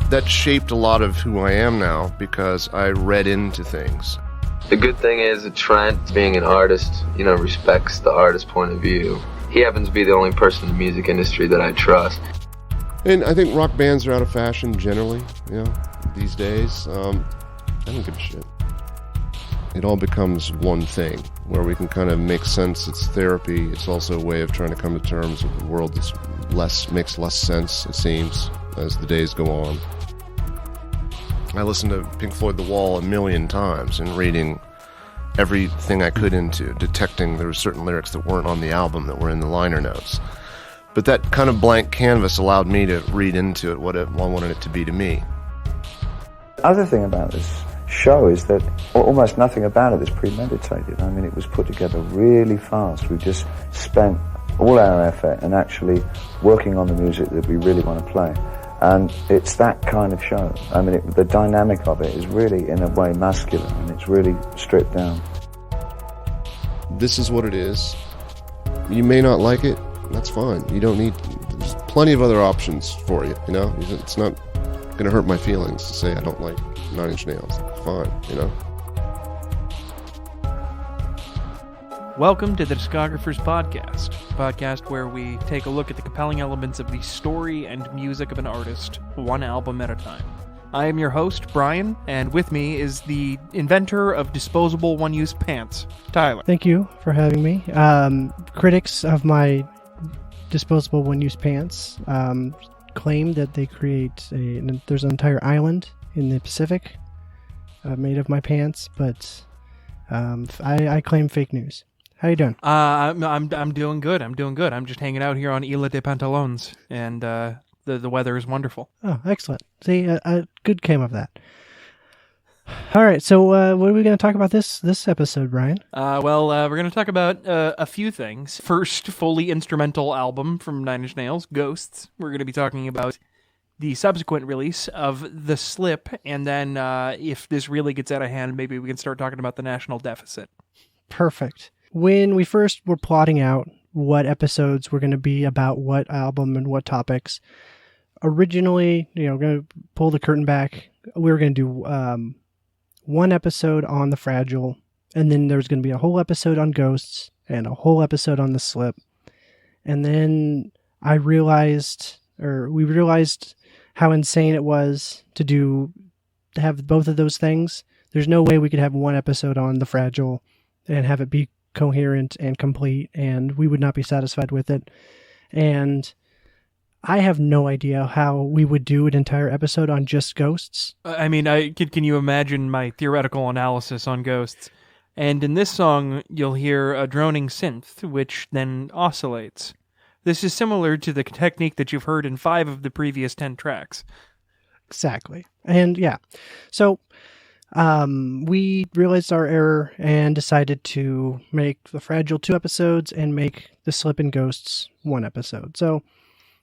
that shaped a lot of who I am now because I read into things. The good thing is that Trent, being an artist, respects the artist's point of view. He happens to be the only person in the music industry that I trust. And I think rock bands are out of fashion generally, these days. I don't give a shit. It all becomes one thing where we can kind of make sense. It's therapy. It's also a way of trying to come to terms with a world that makes less sense, it seems, as the days go on. I listened to Pink Floyd The Wall 1,000,000 times and reading everything I could into, detecting there were certain lyrics that weren't on the album that were in the liner notes. But that kind of blank canvas allowed me to read into it what I wanted it to be to me. The other thing about this show is that almost nothing about it is premeditated. I mean, it was put together really fast. We just spent all our effort and actually working on the music that we really want to play. And it's that kind of show. I mean, the dynamic of it is really, in a way, masculine, and it's really stripped down. This is what it is. You may not like it. That's fine. You don't need... There's plenty of other options for you, It's not going to hurt my feelings to say I don't like Nine Inch Nails. It's fine, Welcome to the Discographers Podcast, a podcast where we take a look at the compelling elements of the story and music of an artist, one album at a time. I am your host, Brian, and with me is the inventor of disposable one-use pants, Tyler. Thank you for having me. Critics of my disposable one-use pants claim that they create there's an entire island in the Pacific made of my pants, but I claim fake news. How you doing? I'm doing good. I'm just hanging out here on Isla de Pantalones, and the weather is wonderful. Oh, excellent. See, good came of that. All right, so what are we going to talk about this episode, Brian? We're going to talk about a few things. First, fully instrumental album from Nine Inch Nails, Ghosts. We're going to be talking about the subsequent release of The Slip, and then if this really gets out of hand, maybe we can start talking about the national deficit. Perfect. When we first were plotting out what episodes were going to be about what album and what topics, originally, going to pull the curtain back, we were going to do one episode on The Fragile, and then there's going to be a whole episode on Ghosts and a whole episode on The Slip. And then we realized how insane it was to have both of those things. There's no way we could have one episode on The Fragile and have it be coherent and complete, and we would not be satisfied with it. And I have no idea how we would do an entire episode on just Ghosts. Can you imagine my theoretical analysis on Ghosts? And in this song, you'll hear a droning synth, which then oscillates. This is similar to the technique that you've heard in 5 of the previous 10 tracks. Exactly. And yeah, so we realized our error and decided to make The Fragile 2 episodes and make The Slip and Ghosts 1 episode. So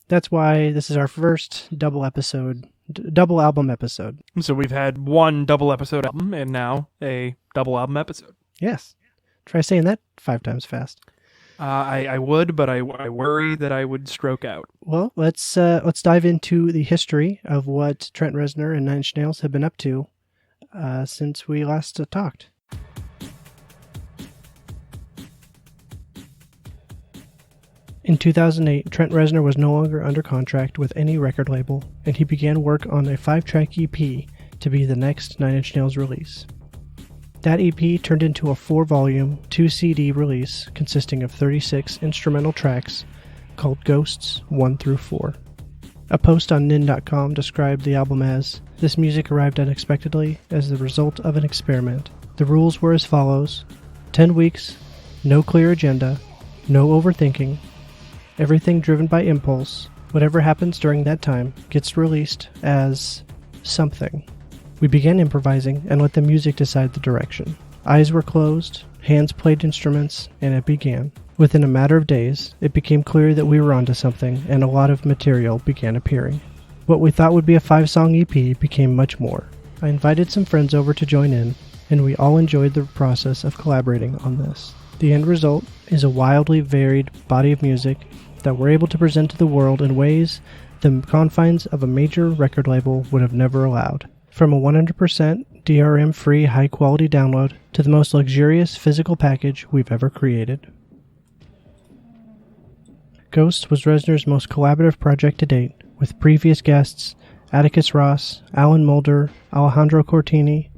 that's why this is our first double album episode. So we've had one double episode album and now a double album episode. Yes. Try saying that 5 times fast. I would, but I worry that I would stroke out. Well, let's dive into the history of what Trent Reznor and Nine Inch Nails have been up to since we last talked. In 2008, Trent Reznor was no longer under contract with any record label, and he began work on a 5-track EP to be the next Nine Inch Nails release. That EP turned into a 4-volume, 2-CD release consisting of 36 instrumental tracks called Ghosts 1 through 4. A post on nin.com described the album as, "This music arrived unexpectedly as the result of an experiment. The rules were as follows: 10 weeks, no clear agenda, no overthinking, everything driven by impulse. Whatever happens during that time gets released as something. We began improvising and let the music decide the direction. Eyes were closed, hands played instruments, and it began. Within a matter of days, it became clear that we were onto something, and a lot of material began appearing. What we thought would be a 5-song EP became much more. I invited some friends over to join in, and we all enjoyed the process of collaborating on this. The end result is a wildly varied body of music that we're able to present to the world in ways the confines of a major record label would have never allowed. From a 100% DRM-free high-quality download to the most luxurious physical package we've ever created. Ghosts was Reznor's most collaborative project to date, with previous guests Atticus Ross, Alan Moulder, Alejandro Cortini,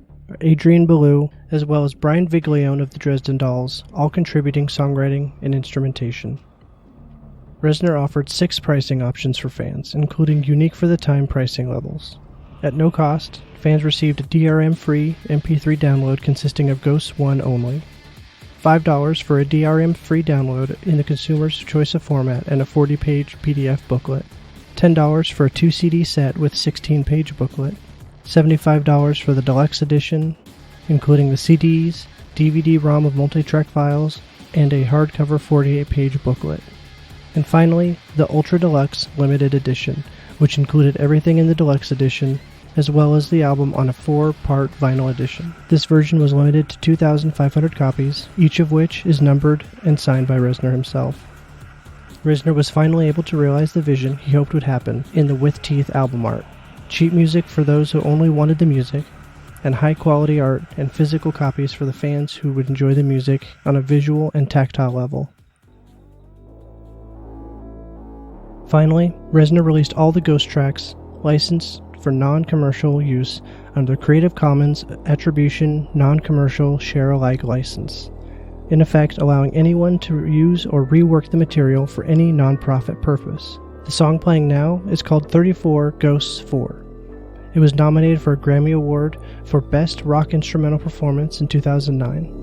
Adrian Belew, as well as Brian Viglione of the Dresden Dolls, all contributing songwriting and instrumentation. Reznor offered 6 pricing options for fans, including unique-for-the-time pricing levels. At no cost, fans received a DRM-free MP3 download consisting of Ghosts 1 only, $5 for a DRM-free download in the consumer's choice of format and a 40-page PDF booklet, $10 for a 2-CD set with 16-page booklet, $75 for the deluxe edition, including the CDs, DVD-ROM of multi-track files, and a hardcover 48-page booklet. And finally, the Ultra Deluxe Limited Edition, which included everything in the deluxe edition, as well as the album on a 4-part vinyl edition. This version was limited to 2,500 copies, each of which is numbered and signed by Reznor himself. Reznor was finally able to realize the vision he hoped would happen in the With Teeth album art. Cheap music for those who only wanted the music, and high-quality art and physical copies for the fans who would enjoy the music on a visual and tactile level. Finally, Reznor released all the Ghost tracks, licensed for non-commercial use under the Creative Commons Attribution Non-Commercial Share-alike license, in effect allowing anyone to use or rework the material for any non-profit purpose. The song playing now is called 34 Ghosts 4. It was nominated for a Grammy Award for Best Rock Instrumental Performance in 2009.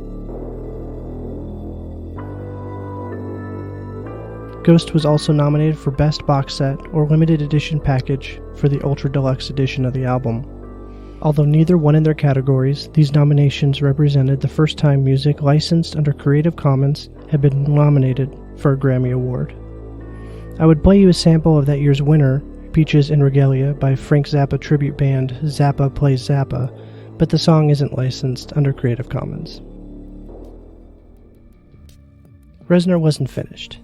Ghost was also nominated for Best Box Set or Limited Edition Package for the Ultra Deluxe edition of the album. Although neither won in their categories, these nominations represented the first time music licensed under Creative Commons had been nominated for a Grammy Award. I would play you a sample of that year's winner, Peaches and Regalia by Frank Zappa tribute band Zappa Plays Zappa, but the song isn't licensed under Creative Commons. Reznor wasn't finished.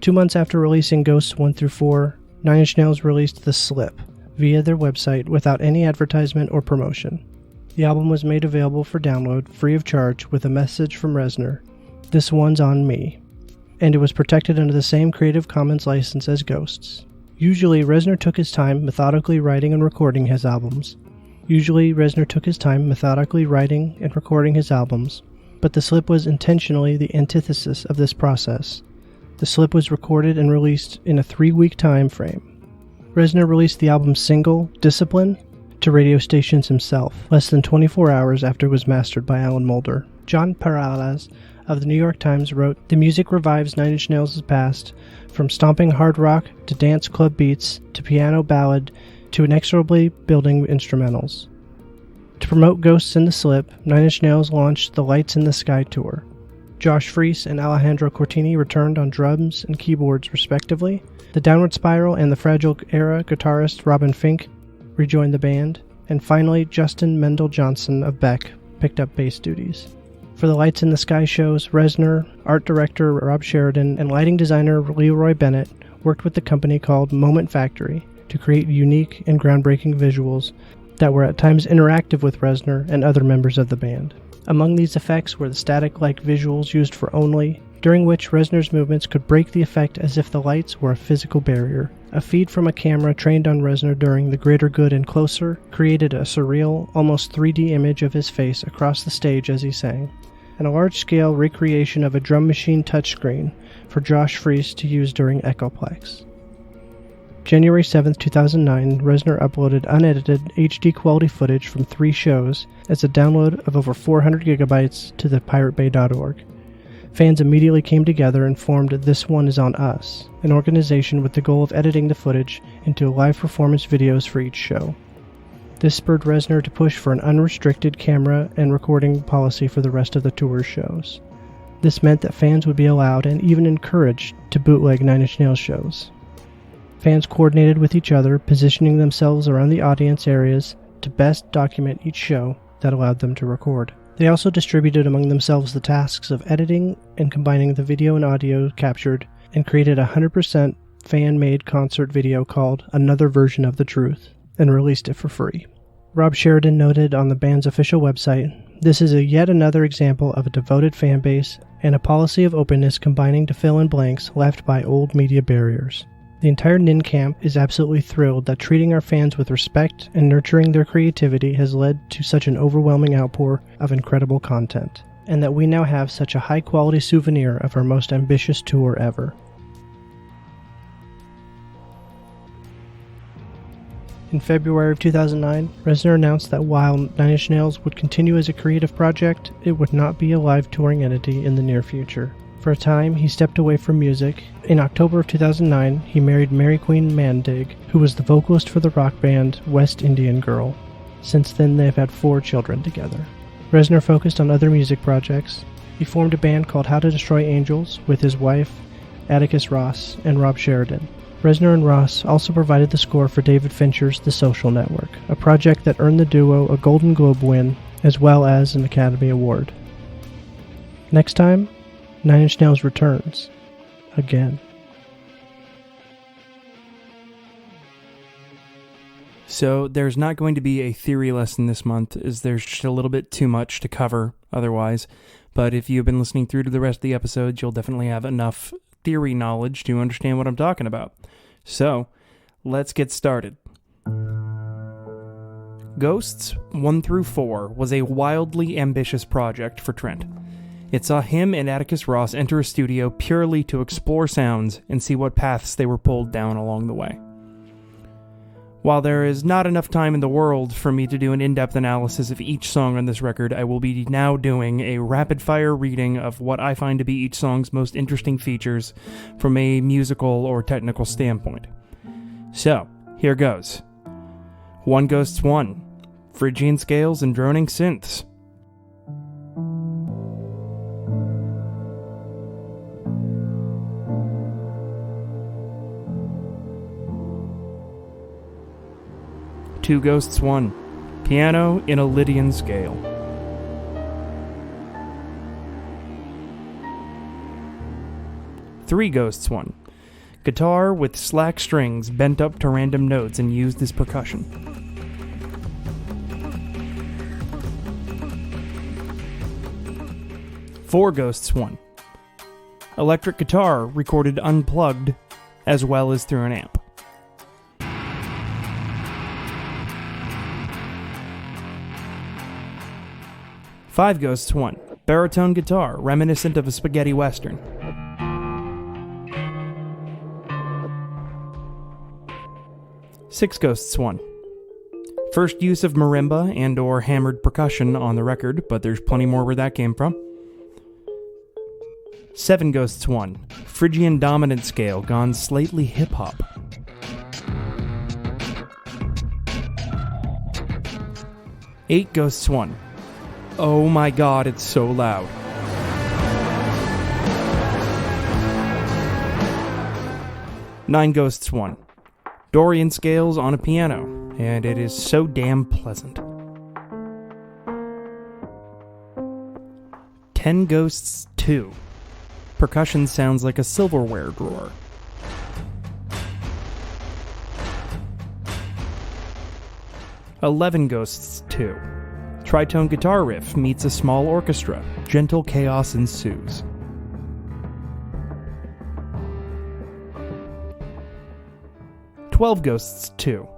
2 months after releasing Ghosts 1 through 4, Nine Inch Nails released The Slip via their website without any advertisement or promotion. The album was made available for download free of charge with a message from Reznor, "This one's on me," and it was protected under the same Creative Commons license as Ghosts. Usually, Reznor took his time methodically writing and recording his albums, but The Slip was intentionally the antithesis of this process. The Slip was recorded and released in a 3-week time frame. Reznor released the album's single, Discipline, to radio stations himself, less than 24 hours after it was mastered by Alan Moulder. John Perales of the New York Times wrote, "The music revives Nine Inch Nails' past, from stomping hard rock to dance club beats to piano ballad to inexorably building instrumentals." To promote Ghosts in The Slip, Nine Inch Nails launched the Lights in the Sky tour. Josh Freese and Alejandro Cortini returned on drums and keyboards respectively. The Downward Spiral and the Fragile Era guitarist Robin Fink rejoined the band, and finally Justin Mendel Johnson of Beck picked up bass duties. For the Lights in the Sky shows, Reznor, art director Rob Sheridan, and lighting designer Leroy Bennett worked with the company called Moment Factory to create unique and groundbreaking visuals that were at times interactive with Reznor and other members of the band. Among these effects were the static-like visuals used for Only, during which Reznor's movements could break the effect as if the lights were a physical barrier. A feed from a camera trained on Reznor during The Greater Good and Closer created a surreal, almost 3D image of his face across the stage as he sang, and a large-scale recreation of a drum machine touchscreen for Josh Freese to use during Echoplex. January 7, 2009, Reznor uploaded unedited HD quality footage from 3 shows as a download of over 400 gigabytes to the piratebay.org. Fans immediately came together and formed This One Is On Us, an organization with the goal of editing the footage into live performance videos for each show. This spurred Reznor to push for an unrestricted camera and recording policy for the rest of the tour's shows. This meant that fans would be allowed and even encouraged to bootleg Nine Inch Nails shows. Fans coordinated with each other, positioning themselves around the audience areas to best document each show that allowed them to record. They also distributed among themselves the tasks of editing and combining the video and audio captured, and created a 100% fan-made concert video called Another Version of the Truth and released it for free. Rob Sheridan noted on the band's official website, "This is yet another example of a devoted fan base and a policy of openness combining to fill in blanks left by old media barriers. The entire Nin camp is absolutely thrilled that treating our fans with respect and nurturing their creativity has led to such an overwhelming outpour of incredible content, and that we now have such a high-quality souvenir of our most ambitious tour ever." In February of 2009, Reznor announced that while Nine Inch Nails would continue as a creative project, it would not be a live touring entity in the near future. For a time, he stepped away from music. In October of 2009, he married Mary Queen Mandig, who was the vocalist for the rock band West Indian Girl. Since then, they have had 4 children together. Reznor focused on other music projects. He formed a band called How to Destroy Angels with his wife, Atticus Ross, and Rob Sheridan. Reznor and Ross also provided the score for David Fincher's The Social Network, a project that earned the duo a Golden Globe win as well as an Academy Award. Next time, Nine Inch Nails returns. Again. So there's not going to be a theory lesson this month, as there's just a little bit too much to cover otherwise. But if you've been listening through to the rest of the episodes, you'll definitely have enough theory knowledge to understand what I'm talking about. So, let's get started. Ghosts 1 through 4 was a wildly ambitious project for Trent. It saw him and Atticus Ross enter a studio purely to explore sounds and see what paths they were pulled down along the way. While there is not enough time in the world for me to do an in-depth analysis of each song on this record, I will be now doing a rapid-fire reading of what I find to be each song's most interesting features from a musical or technical standpoint. So, here goes. 1 Ghosts 1, Phrygian Scales and Droning Synths. 2 Ghosts 1, Piano in a Lydian Scale. 3 Ghosts 1, Guitar with slack strings bent up to random notes and used as percussion. 4 Ghosts 1, Electric guitar recorded unplugged as well as through an amp. 5 Ghosts 1, baritone guitar reminiscent of a spaghetti western. 6 Ghosts 1, first use of marimba and or hammered percussion on the record, but there's plenty more where that came from. 7 Ghosts 1, Phrygian dominant scale gone slightly hip-hop. 8 Ghosts 1, oh my god, it's so loud. 9 Ghosts 1, Dorian scales on a piano, and it is so damn pleasant. 10 Ghosts 2, percussion sounds like a silverware drawer. 11 Ghosts 2, tritone guitar riff meets a small orchestra. Gentle chaos ensues. 12 Ghosts 2,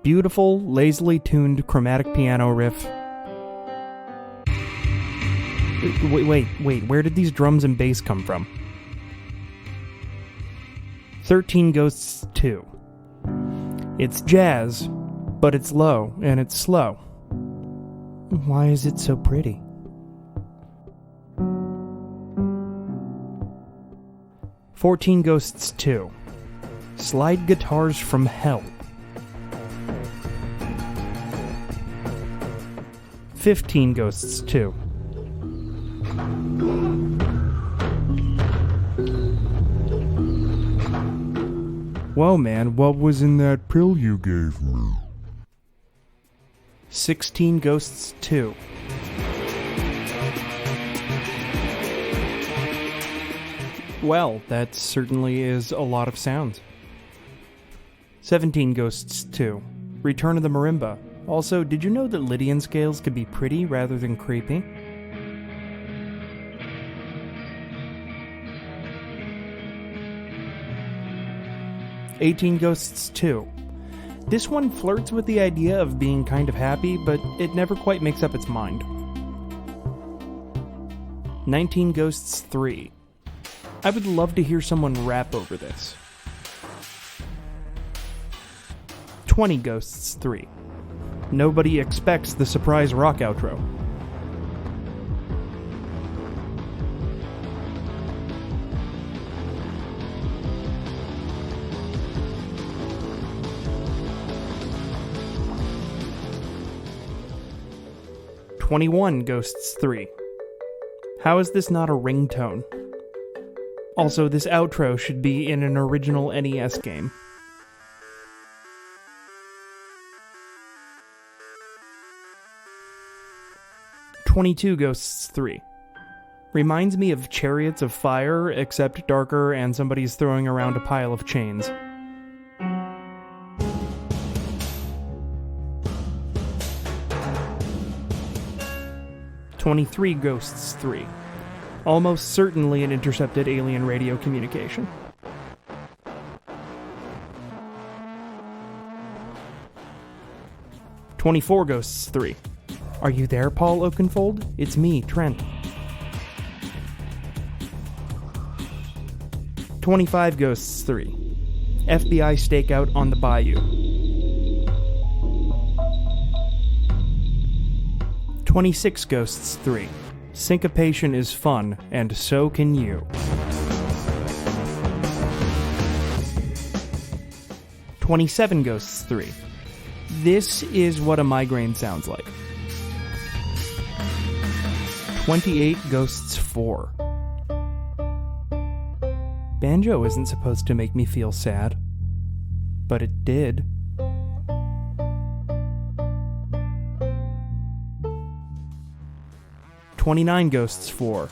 beautiful, lazily tuned chromatic piano riff. Wait, where did these drums and bass come from? 13 Ghosts 2, it's jazz, but it's low and it's slow. Why is it so pretty? 14 Ghosts 2, slide guitars from hell. 15 Ghosts 2, whoa man, what was in that pill you gave me? 16 Ghosts 2, Well, that certainly is a lot of sounds. 17 Ghosts 2. Return of the Marimba. Also, did you know that Lydian scales could be pretty rather than creepy? "18 Ghosts 2. This one flirts with the idea of being kind of happy, but it never quite makes up its mind. 19 Ghosts 3. I would love to hear someone rap over this. 20 Ghosts 3. Nobody expects the surprise rock outro. "21 Ghosts 3. How is this not a ringtone? Also, this outro should be in an original NES game. 22 Ghosts 3. Reminds me of Chariots of Fire, except darker and somebody's throwing around a pile of chains. "23 Ghosts 3. Almost certainly an intercepted alien radio communication. "24 Ghosts 3. Are you there, Paul Oakenfold? It's me, Trent. 25 Ghosts 3. FBI stakeout on the bayou. 26 Ghosts 3. Syncopation is fun, and so can you. 27 Ghosts 3. This is what a migraine sounds like. 28 Ghosts 4. Banjo isn't supposed to make me feel sad, but it did. 29 Ghosts 4.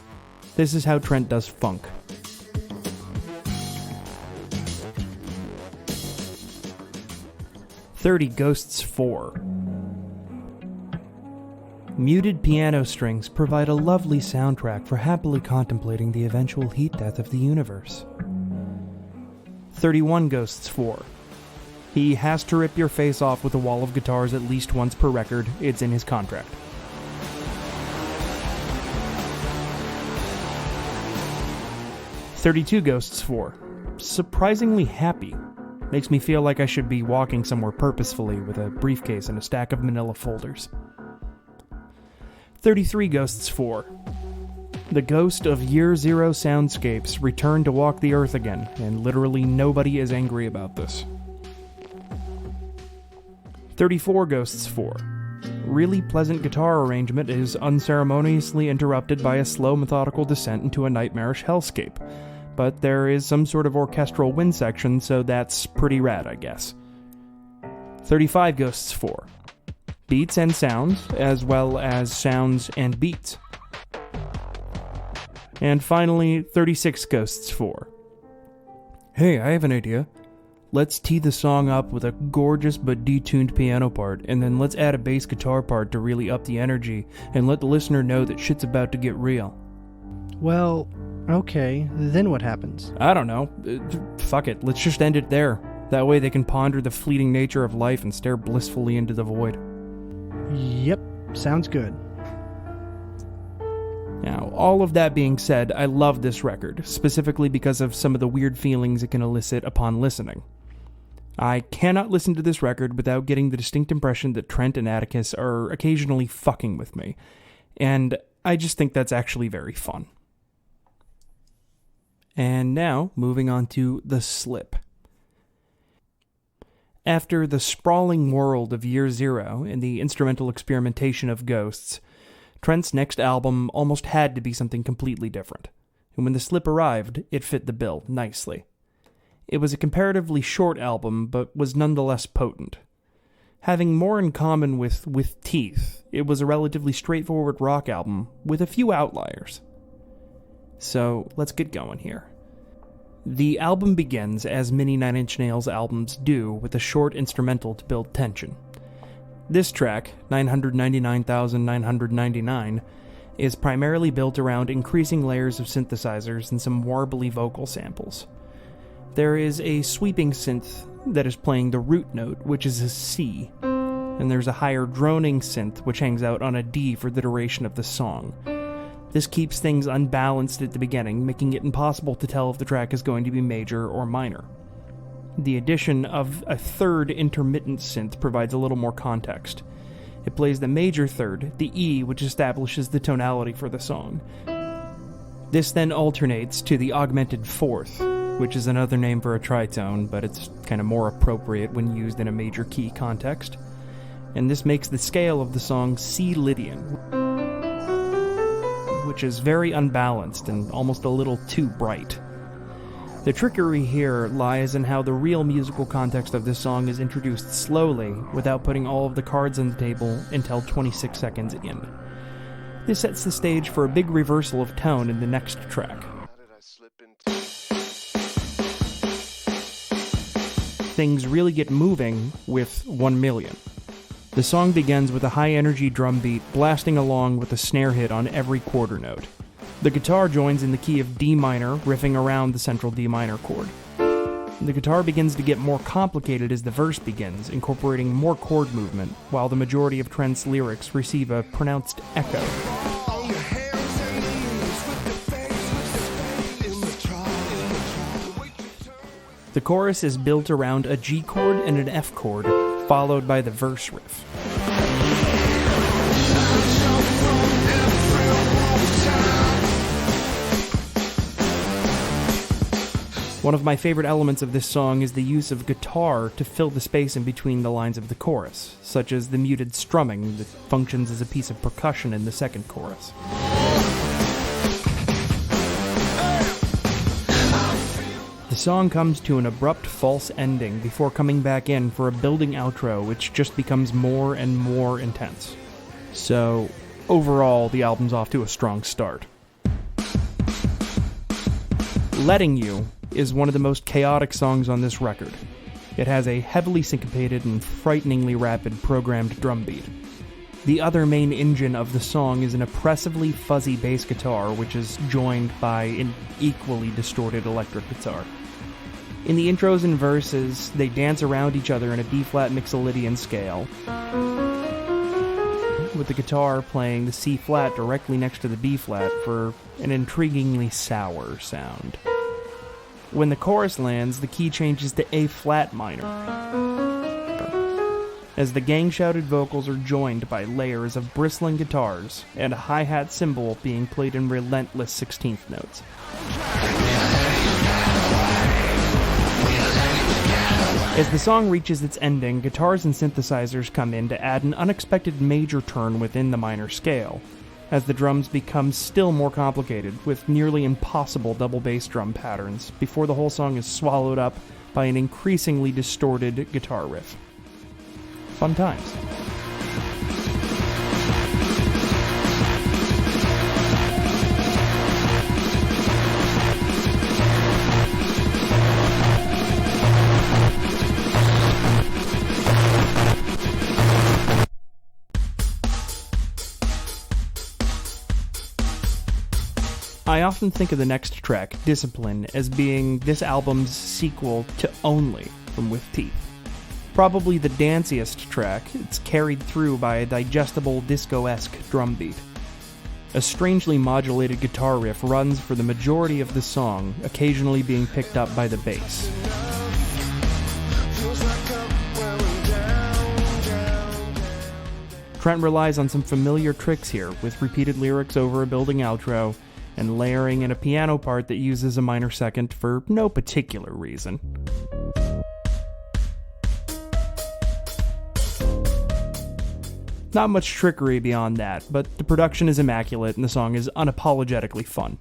This is how Trent does funk. 30 Ghosts 4. Muted piano strings provide a lovely soundtrack for happily contemplating the eventual heat death of the universe. 31 Ghosts 4. He has to rip your face off with a wall of guitars at least once per record. It's in his contract. 32 Ghosts 4. Surprisingly happy. Makes me feel like I should be walking somewhere purposefully with a briefcase and a stack of manila folders. 33 Ghosts 4. The ghost of Year Zero soundscapes returned to walk the earth again, and literally nobody is angry about this. 34 Ghosts 4. Really pleasant guitar arrangement is unceremoniously interrupted by a slow, methodical descent into a nightmarish hellscape. But there is some sort of orchestral wind section, so that's pretty rad, I guess. 35 Ghosts 4. Beats and sounds, as well as sounds and beats. And finally, 36 Ghosts 4. Hey, I have an idea. Let's tee the song up with a gorgeous but detuned piano part, and then let's add a bass guitar part to really up the energy, and let the listener know that shit's about to get real. Well, okay, then what happens? I don't know. Fuck it, let's just end it there. That way they can ponder the fleeting nature of life and stare blissfully into the void. Yep, sounds good. Now, all of that being said, I love this record, specifically because of some of the weird feelings it can elicit upon listening. I cannot listen to this record without getting the distinct impression that Trent and Atticus are occasionally fucking with me, and I just think that's actually very fun. And now, moving on to The Slip. After the sprawling world of Year Zero and the instrumental experimentation of Ghosts, Trent's next album almost had to be something completely different, and when The Slip arrived, it fit the bill nicely. It was a comparatively short album, but was nonetheless potent. Having more in common with Teeth, it was a relatively straightforward rock album with a few outliers. So, let's get going here. The album begins, as many Nine Inch Nails albums do, with a short instrumental to build tension. This track, 999,999, is primarily built around increasing layers of synthesizers and some warbly vocal samples. There is a sweeping synth that is playing the root note, which is a C, and there's a higher droning synth which hangs out on a D for the duration of the song. This keeps things unbalanced at the beginning, making it impossible to tell if the track is going to be major or minor. The addition of a third intermittent synth provides a little more context. It plays the major third, the E, which establishes the tonality for the song. This then alternates to the augmented fourth, which is another name for a tritone, but it's kind of more appropriate when used in a major key context. And this makes the scale of the song C Lydian, which is very unbalanced and almost a little too bright. The trickery here lies in how the real musical context of this song is introduced slowly without putting all of the cards on the table until 26 seconds in. This sets the stage for a big reversal of tone in the next track. Things really get moving with 1 Million. The song begins with a high-energy drum beat blasting along with a snare hit on every quarter note. The guitar joins in the key of D minor, riffing around the central D minor chord. The guitar begins to get more complicated as the verse begins, incorporating more chord movement, while the majority of Trent's lyrics receive a pronounced echo. The chorus is built around a G chord and an F chord, followed by the verse riff. One of my favorite elements of this song is the use of guitar to fill the space in between the lines of the chorus, such as the muted strumming that functions as a piece of percussion in the second chorus. The song comes to an abrupt false ending before coming back in for a building outro which just becomes more and more intense. So, overall, the album's off to a strong start. Letting You is one of the most chaotic songs on this record. It has a heavily syncopated and frighteningly rapid programmed drum beat. The other main engine of the song is an oppressively fuzzy bass guitar, which is joined by an equally distorted electric guitar. In the intros and verses, they dance around each other in a B-flat Mixolydian scale, with the guitar playing the C-flat directly next to the B-flat for an intriguingly sour sound. When the chorus lands, the key changes to A-flat minor, as the gang-shouted vocals are joined by layers of bristling guitars and a hi-hat cymbal being played in relentless 16th notes. As the song reaches its ending, guitars and synthesizers come in to add an unexpected major turn within the minor scale, as the drums become still more complicated, with nearly impossible double bass drum patterns, before the whole song is swallowed up by an increasingly distorted guitar riff. Fun times. I often think of the next track, Discipline, as being this album's sequel to Only from With Teeth. Probably the danciest track, it's carried through by a digestible disco-esque drum beat. A strangely modulated guitar riff runs for the majority of the song, occasionally being picked up by the bass. Trent relies on some familiar tricks here, with repeated lyrics over a building outro, and layering in a piano part that uses a minor second for no particular reason. Not much trickery beyond that, but the production is immaculate and the song is unapologetically fun.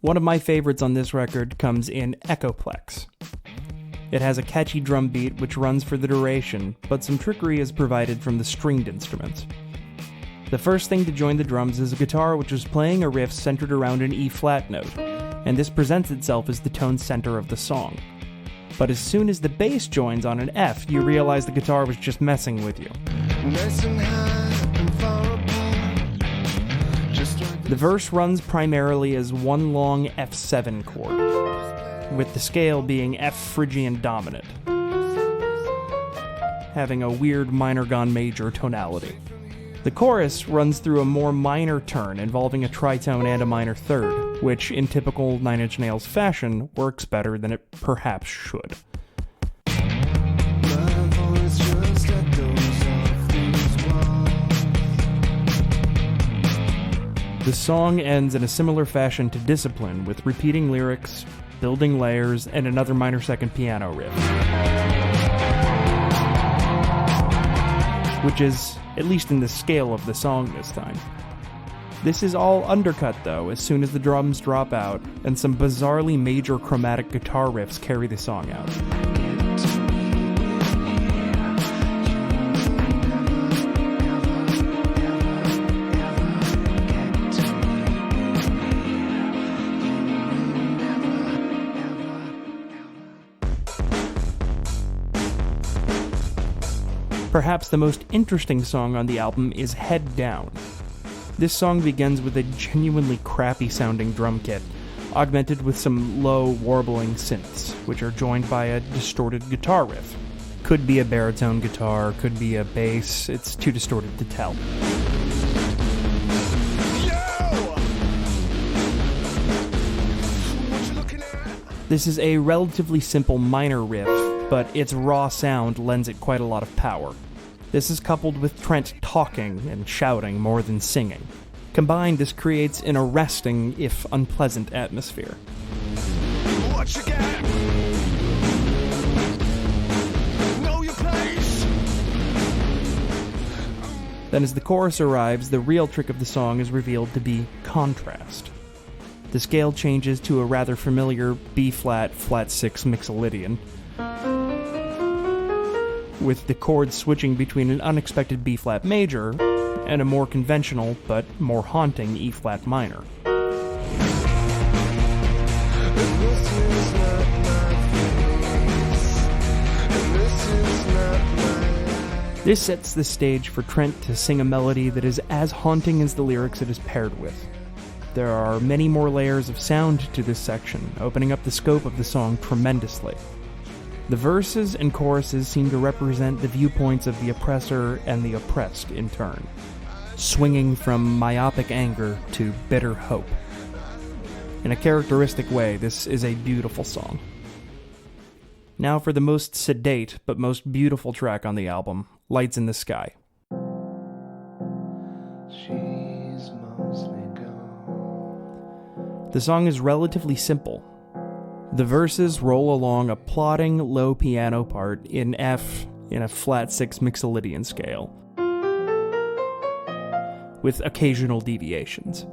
One of my favorites on this record comes in Echoplex. It has a catchy drum beat which runs for the duration, but some trickery is provided from the stringed instruments. The first thing to join the drums is a guitar which is playing a riff centered around an E-flat note, and this presents itself as the tone center of the song. But as soon as the bass joins on an F, you realize the guitar was just messing with you. The verse runs primarily as one long F7 chord, with the scale being F Phrygian dominant, having a weird minor gone major tonality. The chorus runs through a more minor turn involving a tritone and a minor third, which in typical Nine Inch Nails fashion works better than it perhaps should. The song ends in a similar fashion to Discipline, with repeating lyrics, building layers, and another minor second piano riff. Which is, at least in the scale of the song this time. This is all undercut, though, as soon as the drums drop out, and some bizarrely major chromatic guitar riffs carry the song out. Perhaps the most interesting song on the album is Head Down. This song begins with a genuinely crappy-sounding drum kit, augmented with some low, warbling synths, which are joined by a distorted guitar riff. Could be a baritone guitar, could be a bass, it's too distorted to tell. This is a relatively simple minor riff, but its raw sound lends it quite a lot of power. This is coupled with Trent talking and shouting more than singing. Combined, this creates an arresting, if unpleasant, atmosphere. What you got? Know your place. Then as the chorus arrives, the real trick of the song is revealed to be contrast. The scale changes to a rather familiar B-flat, flat 6 mixolydian, with the chords switching between an unexpected B-flat major and a more conventional but more haunting E-flat minor. This sets the stage for Trent to sing a melody that is as haunting as the lyrics it is paired with. There are many more layers of sound to this section, opening up the scope of the song tremendously. The verses and choruses seem to represent the viewpoints of the oppressor and the oppressed in turn, swinging from myopic anger to bitter hope. In a characteristic way, this is a beautiful song. Now for the most sedate but most beautiful track on the album, Lights in the Sky. She's mostly gone. The song is relatively simple. The verses roll along a plodding, low piano part in F in a flat 6 mixolydian scale, with occasional deviations.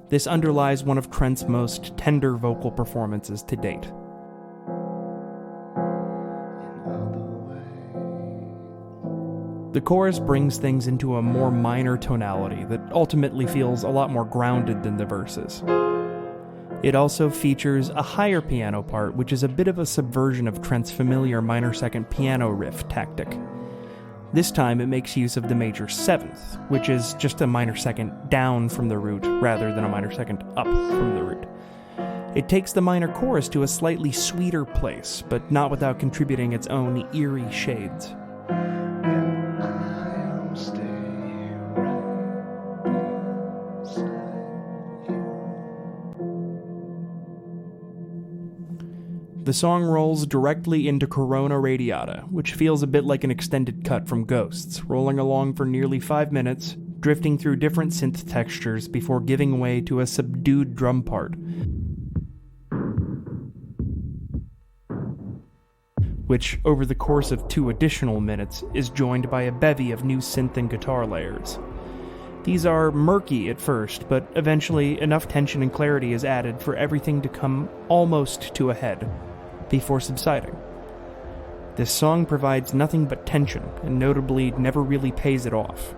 This underlies one of Trent's most tender vocal performances to date. The chorus brings things into a more minor tonality that ultimately feels a lot more grounded than the verses. It also features a higher piano part, which is a bit of a subversion of Trent's familiar minor second piano riff tactic. This time it makes use of the major 7th, which is just a minor second down from the root rather than a minor second up from the root. It takes the minor chorus to a slightly sweeter place, but not without contributing its own eerie shades. The song rolls directly into Corona Radiata, which feels a bit like an extended cut from Ghosts, rolling along for nearly 5 minutes, drifting through different synth textures before giving way to a subdued drum part, which, over the course of 2 additional minutes, is joined by a bevy of new synth and guitar layers. These are murky at first, but eventually enough tension and clarity is added for everything to come almost to a head, before subsiding. This song provides nothing but tension, and notably never really pays it off.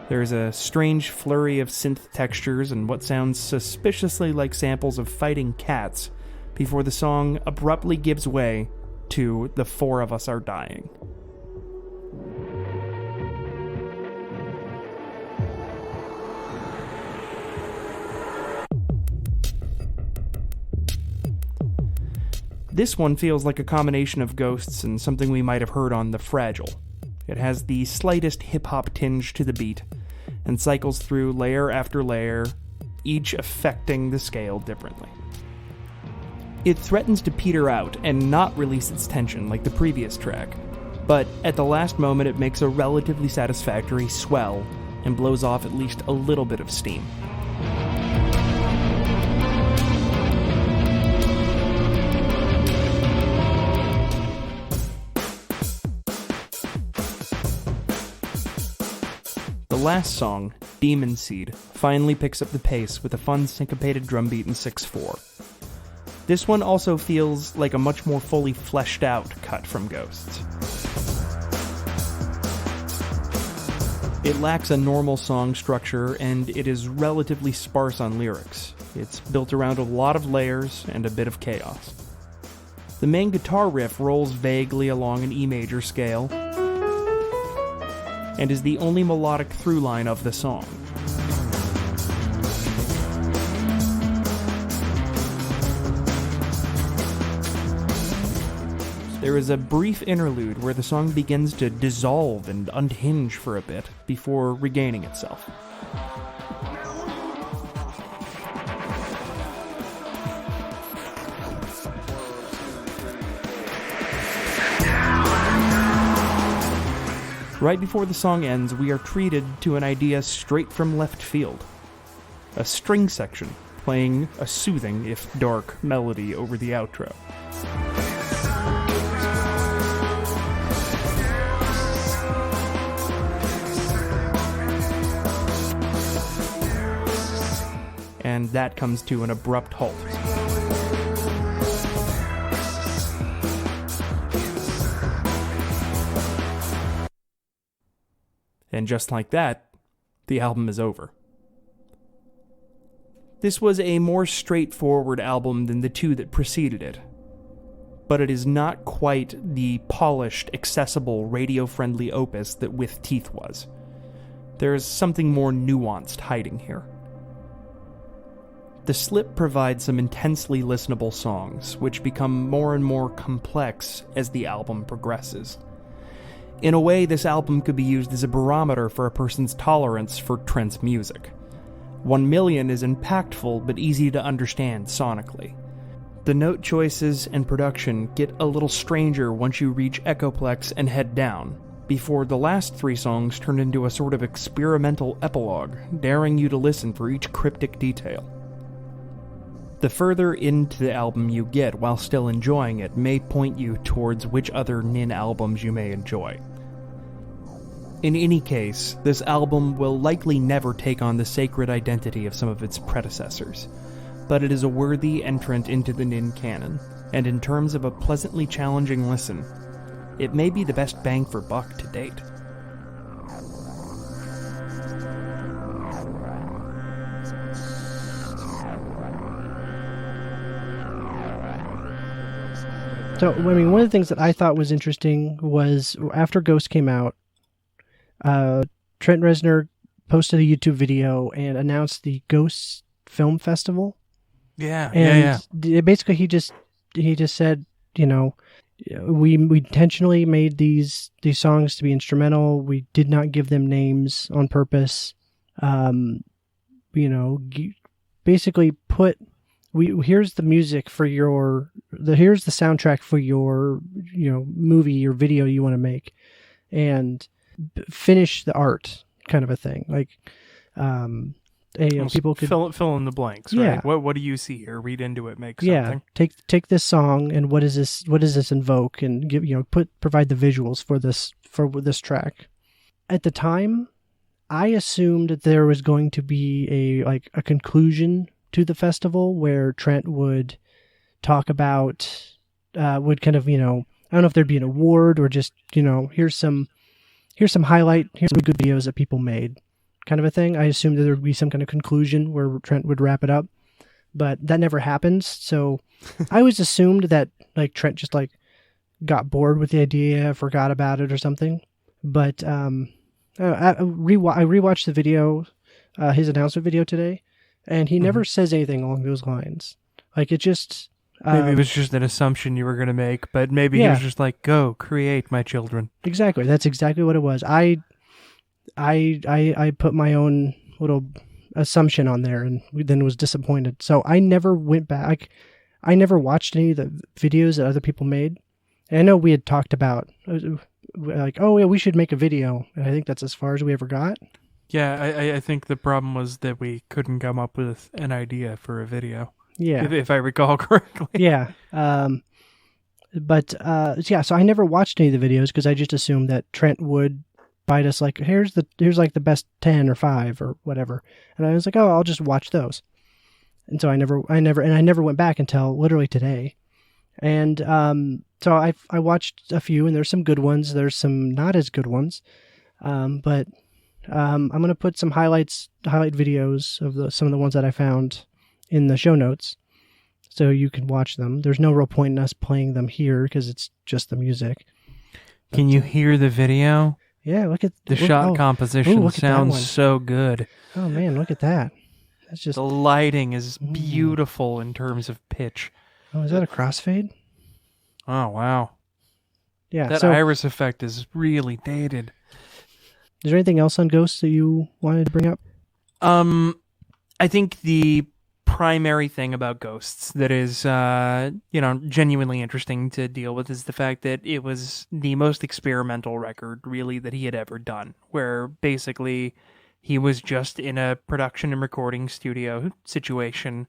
There's a strange flurry of synth textures and what sounds suspiciously like samples of fighting cats before the song abruptly gives way to "The Four of Us Are Dying." This one feels like a combination of Ghosts and something we might have heard on The Fragile. It has the slightest hip-hop tinge to the beat, and cycles through layer after layer, each affecting the scale differently. It threatens to peter out and not release its tension like the previous track, but at the last moment it makes a relatively satisfactory swell and blows off at least a little bit of steam. The last song, Demon Seed, finally picks up the pace with a fun syncopated drum beat in 6/4. This one also feels like a much more fully fleshed out cut from Ghosts. It lacks a normal song structure, and it is relatively sparse on lyrics. It's built around a lot of layers and a bit of chaos. The main guitar riff rolls vaguely along an E major scale, and is the only melodic through line of the song. There is a brief interlude where the song begins to dissolve and unhinge for a bit before regaining itself. Right before the song ends, we are treated to an idea straight from left field. A string section playing a soothing, if dark, melody over the outro. And that comes to an abrupt halt. And just like that, the album is over. This was a more straightforward album than the two that preceded it, but it is not quite the polished, accessible, radio-friendly opus that With Teeth was. There is something more nuanced hiding here. The Slip provides some intensely listenable songs, which become more and more complex as the album progresses. In a way, this album could be used as a barometer for a person's tolerance for Trent's music. 1 Million is impactful but easy to understand sonically. The note choices and production get a little stranger once you reach Echoplex and Head Down, before the last 3 songs turn into a sort of experimental epilogue, daring you to listen for each cryptic detail. The further into the album you get while still enjoying it may point you towards which other Nin albums you may enjoy. In any case, this album will likely never take on the sacred identity of some of its predecessors, but it is a worthy entrant into the Nin canon, and in terms of a pleasantly challenging listen, it may be the best bang for buck to date. So, I mean, one of the things that I thought was interesting was after Ghost came out, Trent Reznor posted a YouTube video and announced the Ghost Film Festival. Basically, he just said, you know, we intentionally made these songs to be instrumental. We did not give them names on purpose. Basically put. Here's the music for here's the soundtrack for your movie or video you want to make, and finish the art, kind of a thing. Like, people could fill in the blanks. Right? Yeah. What do you see here? Read into it. Make something. Yeah. Take this song and what does this invoke, and provide the visuals for this track. At the time, I assumed that there was going to be a conclusion to the festival where Trent would talk about, would kind of, I don't know if there'd be an award or just, here's some highlight, here's some good videos that people made. kind of a thing. I assumed that there would be some kind of conclusion where Trent would wrap it up, but that never happens. So I always assumed that like Trent just like got bored with the idea, forgot about it or something. But I rewatched the video, his announcement video today, and he never says anything along those lines. Like it just maybe it was just an assumption you were going to make, but maybe he was just like, "Go create, my children." Exactly. That's exactly what it was. I put my own little assumption on there and then was disappointed. So I never went back. I never watched any of the videos that other people made. And I know we had talked about like, oh yeah, we should make a video. And I think that's as far as we ever got. Yeah, I think the problem was that we couldn't come up with an idea for a video. Yeah. If I recall correctly. Yeah. So I never watched any of the videos because I just assumed that Trent would bite us like, here's like the best 10 or 5 or whatever. And I was like, oh, I'll just watch those. And so I never went back until literally today. And so I watched a few, and there's some good ones. There's some not as good ones. But I'm going to put some highlight videos of some of the ones that I found in the show notes, so you can watch them. There's no real point in us playing them here because it's just the music. Can you hear the video? Yeah, look at the shot composition. Sounds so good. Oh man, look at that. That's just the lighting is beautiful in terms of pitch. Oh, is that a crossfade? Oh wow. Yeah, that iris effect is really dated. Is there anything else on Ghosts that you wanted to bring up? I think the primary thing about Ghosts that is, genuinely interesting to deal with is the fact that it was the most experimental record, really, that he had ever done, where basically he was just in a production and recording studio situation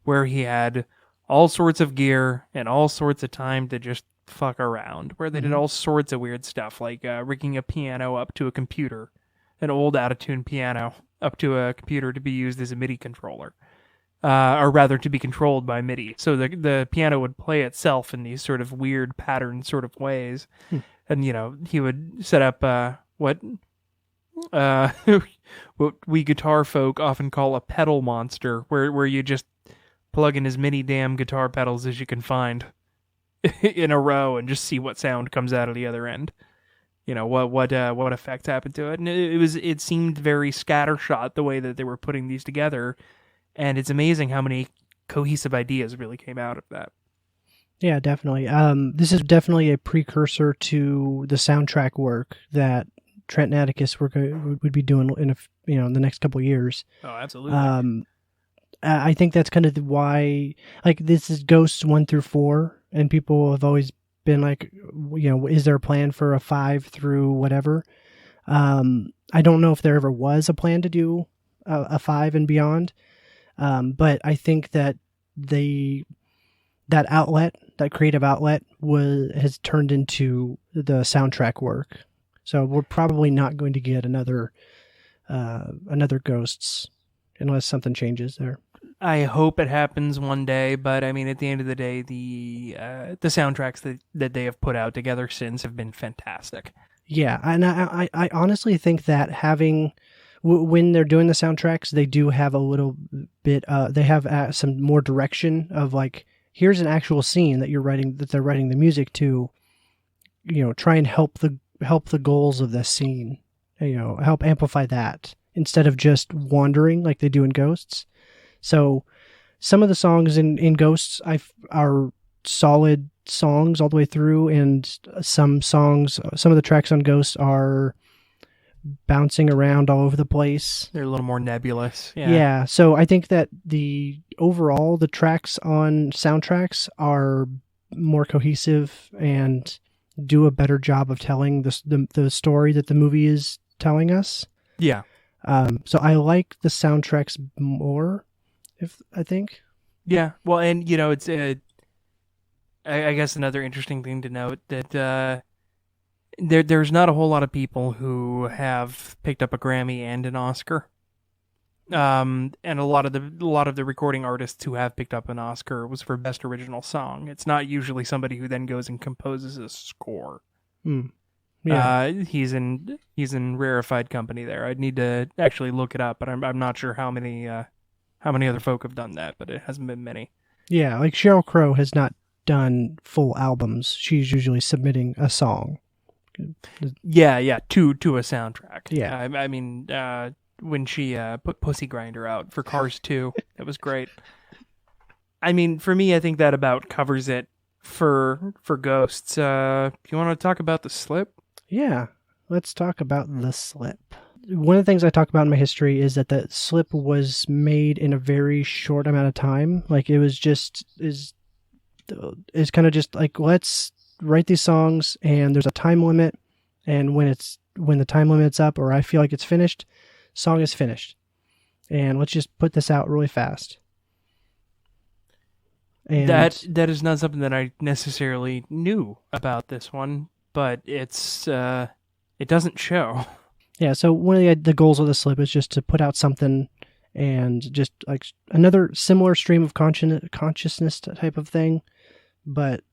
where he had all sorts of gear and all sorts of time to just fuck around, where they did all sorts of weird stuff, like rigging a piano up to a computer, an old out-of-tune piano up to a computer to be used as a MIDI controller. Or rather, to be controlled by MIDI. So the piano would play itself in these sort of weird pattern sort of ways. And, he would set up what we guitar folk often call a pedal monster, where you just plug in as many damn guitar pedals as you can find in a row and just see what sound comes out of the other end. What effects happen to it. And it seemed very scattershot the way that they were putting these together. And it's amazing how many cohesive ideas really came out of that. Yeah, definitely. This is definitely a precursor to the soundtrack work that Trent and Atticus would be doing in the next couple of years. Oh, absolutely. I think that's kind of why, like, this is Ghosts 1 through 4, and people have always been like, is there a plan for a 5 through whatever? I don't know if there ever was a plan to do a 5 and beyond. But I think that that creative outlet has turned into the soundtrack work. So we're probably not going to get another Ghosts unless something changes there. I hope it happens one day, but I mean, at the end of the day, the soundtracks that they have put out together since have been fantastic. Yeah, and I honestly think that when they're doing the soundtracks, they do have a little bit. They have some more direction of like, here's an actual scene that they're writing the music to. Try and help the goals of this scene. Help amplify that instead of just wandering like they do in Ghosts. So, some of the songs in Ghosts are solid songs all the way through, and some of the tracks on Ghosts are bouncing around all over the place. They're a little more nebulous. Yeah. So I think that the tracks on soundtracks are more cohesive and do a better job of telling the story that the movie is telling us. Yeah. So I like the soundtracks more, I think. Yeah. Well, and it's I guess another interesting thing to note that there's not a whole lot of people who have picked up a Grammy and an Oscar. And a lot of the recording artists who have picked up an Oscar was for Best Original Song. It's not usually somebody who then goes and composes a score. Yeah. He's in rarefied company there. I'd need to actually look it up, but I'm not sure how many other folk have done that, but it hasn't been many. Yeah, like Sheryl Crow has not done full albums. She's usually submitting a song. Yeah, to a soundtrack. Yeah. I mean, when she put Pussy Grinder out for Cars 2, that was great. I mean, for me, I think that about covers it for Ghosts. You want to talk about The Slip? Yeah, let's talk about The Slip. One of the things I talk about in my history is that The Slip was made in a very short amount of time. Like, it was just is kind of just like, let's write these songs, and there's a time limit, and when the time limit's up, or I feel like it's finished, song is finished, and let's just put this out really fast. And that is not something that I necessarily knew about this one, but it doesn't show. Yeah, so one of the goals of The Slip is just to put out something and just like another similar stream of consciousness type of thing, but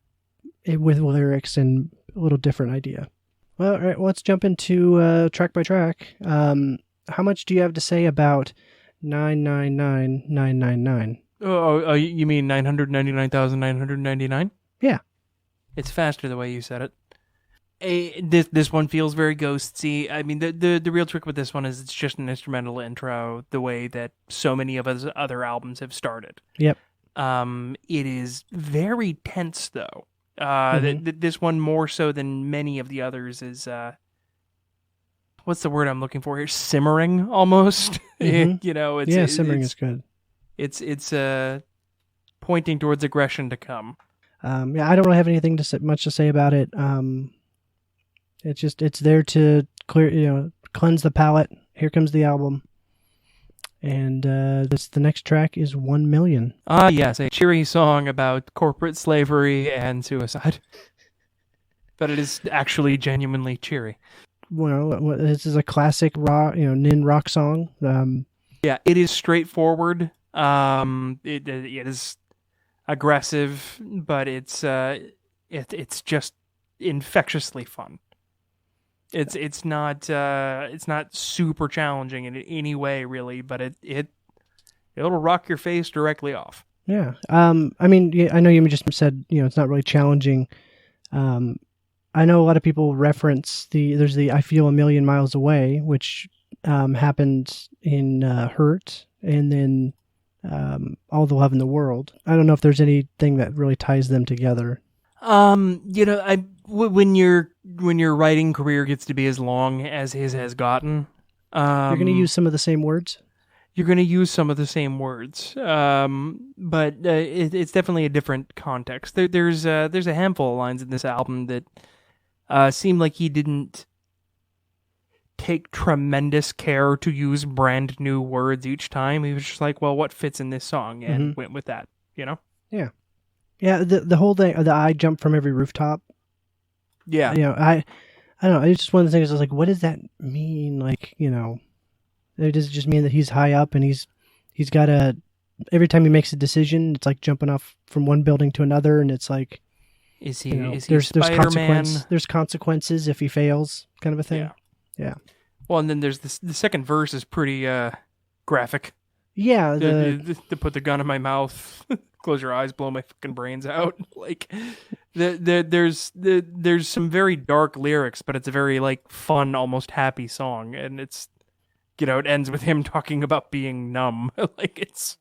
with lyrics and a little different idea. Well, all right, let's jump into track by track. How much do you have to say about 999999? Oh, you mean 999,999? Yeah. It's faster the way you said it. This one feels very ghosty. I mean, the real trick with this one is it's just an instrumental intro, the way that so many of his other albums have started. Yep. It is very tense, though. This one, more so than many of the others, is what's the word I'm looking for here? Simmering, almost. Mm-hmm. Simmering is good. It's pointing towards aggression to come. I don't really have anything much to say about it. It's there to cleanse the palate. Here comes the album, and the next track is 1 Million. Yes, a cheery song about corporate slavery and suicide, but it is actually genuinely cheery. Well, this is a classic rock, nin rock song. Yeah, it is straightforward. It is aggressive, but it's just infectiously fun. It's not super challenging in any way, really, but it'll rock your face directly off. Yeah. I mean, I know you just said it's not really challenging. I know a lot of people reference there's the I Feel a Million Miles Away, which happened in Hurt, and then All the Love in the World. I don't know if there's anything that really ties them together. When your writing career gets to be as long as his has gotten, you're going to use some of the same words. You're going to use some of the same words, but it's definitely a different context. There's a handful of lines in this album that seem like he didn't take tremendous care to use brand new words each time. He was just like, well, what fits in this song, and went with that, Yeah. Yeah, the whole thing, the I jump from every rooftop. Yeah. I don't know. It's just one of the things I was like, what does that mean? Like, does it just mean that he's high up and he's got every time he makes a decision, it's like jumping off from one building to another, and it's like, is he there's Spider-Man? There's consequences if he fails, kind of a thing. Yeah. Well, and then there's the second verse is pretty graphic. Yeah. To put the gun in my mouth, close your eyes, blow my fucking brains out. Like, there's some very dark lyrics, but it's a very like fun, almost happy song, and it's it ends with him talking about being numb. Like it's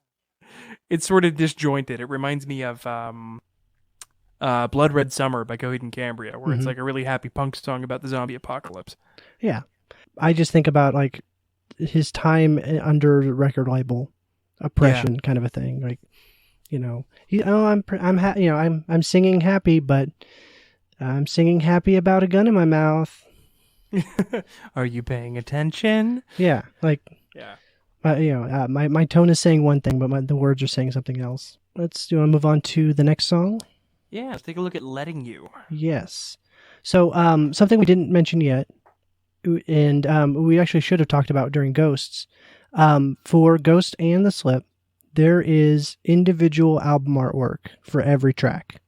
sort of disjointed. It reminds me of Blood Red Summer by Coheed and Cambria, where it's like a really happy punk song about the zombie apocalypse. Yeah. I just think about like his time under the record label oppression, kind of a thing. Like, I'm singing happy, but I'm singing happy about a gun in my mouth. Are you paying attention? Yeah, like my tone is saying one thing, but the words are saying something else. Do you want to move on to the next song? Yeah, let's take a look at Letting You. Yes. So something we didn't mention yet, and we actually should have talked about during Ghosts. For Ghost and The Slip, there is individual album artwork for every track.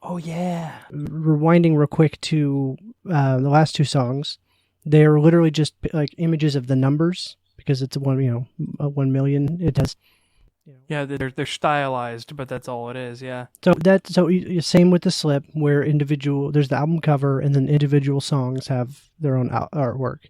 Oh yeah. Rewinding real quick to the last two songs, they are literally just like images of the numbers because it's 1 million. It has. Yeah, they're stylized, but that's all it is. Yeah. So same with the Slip, where there's the album cover, and then individual songs have their own artwork.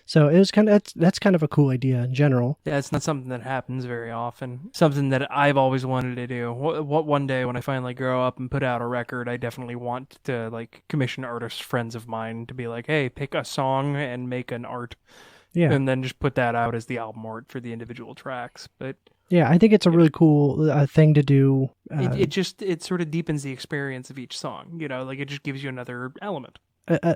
So it was that's kind of a cool idea in general. Yeah, it's not something that happens very often. Something that I've always wanted to do. What one day when I finally grow up and put out a record, I definitely want to like commission artist friends of mine to be like, hey, pick a song and make an art. Yeah. And then just put that out as the album art for the individual tracks. But yeah, I think it's a really cool thing to do. It sort of deepens the experience of each song. Like it just gives you another element.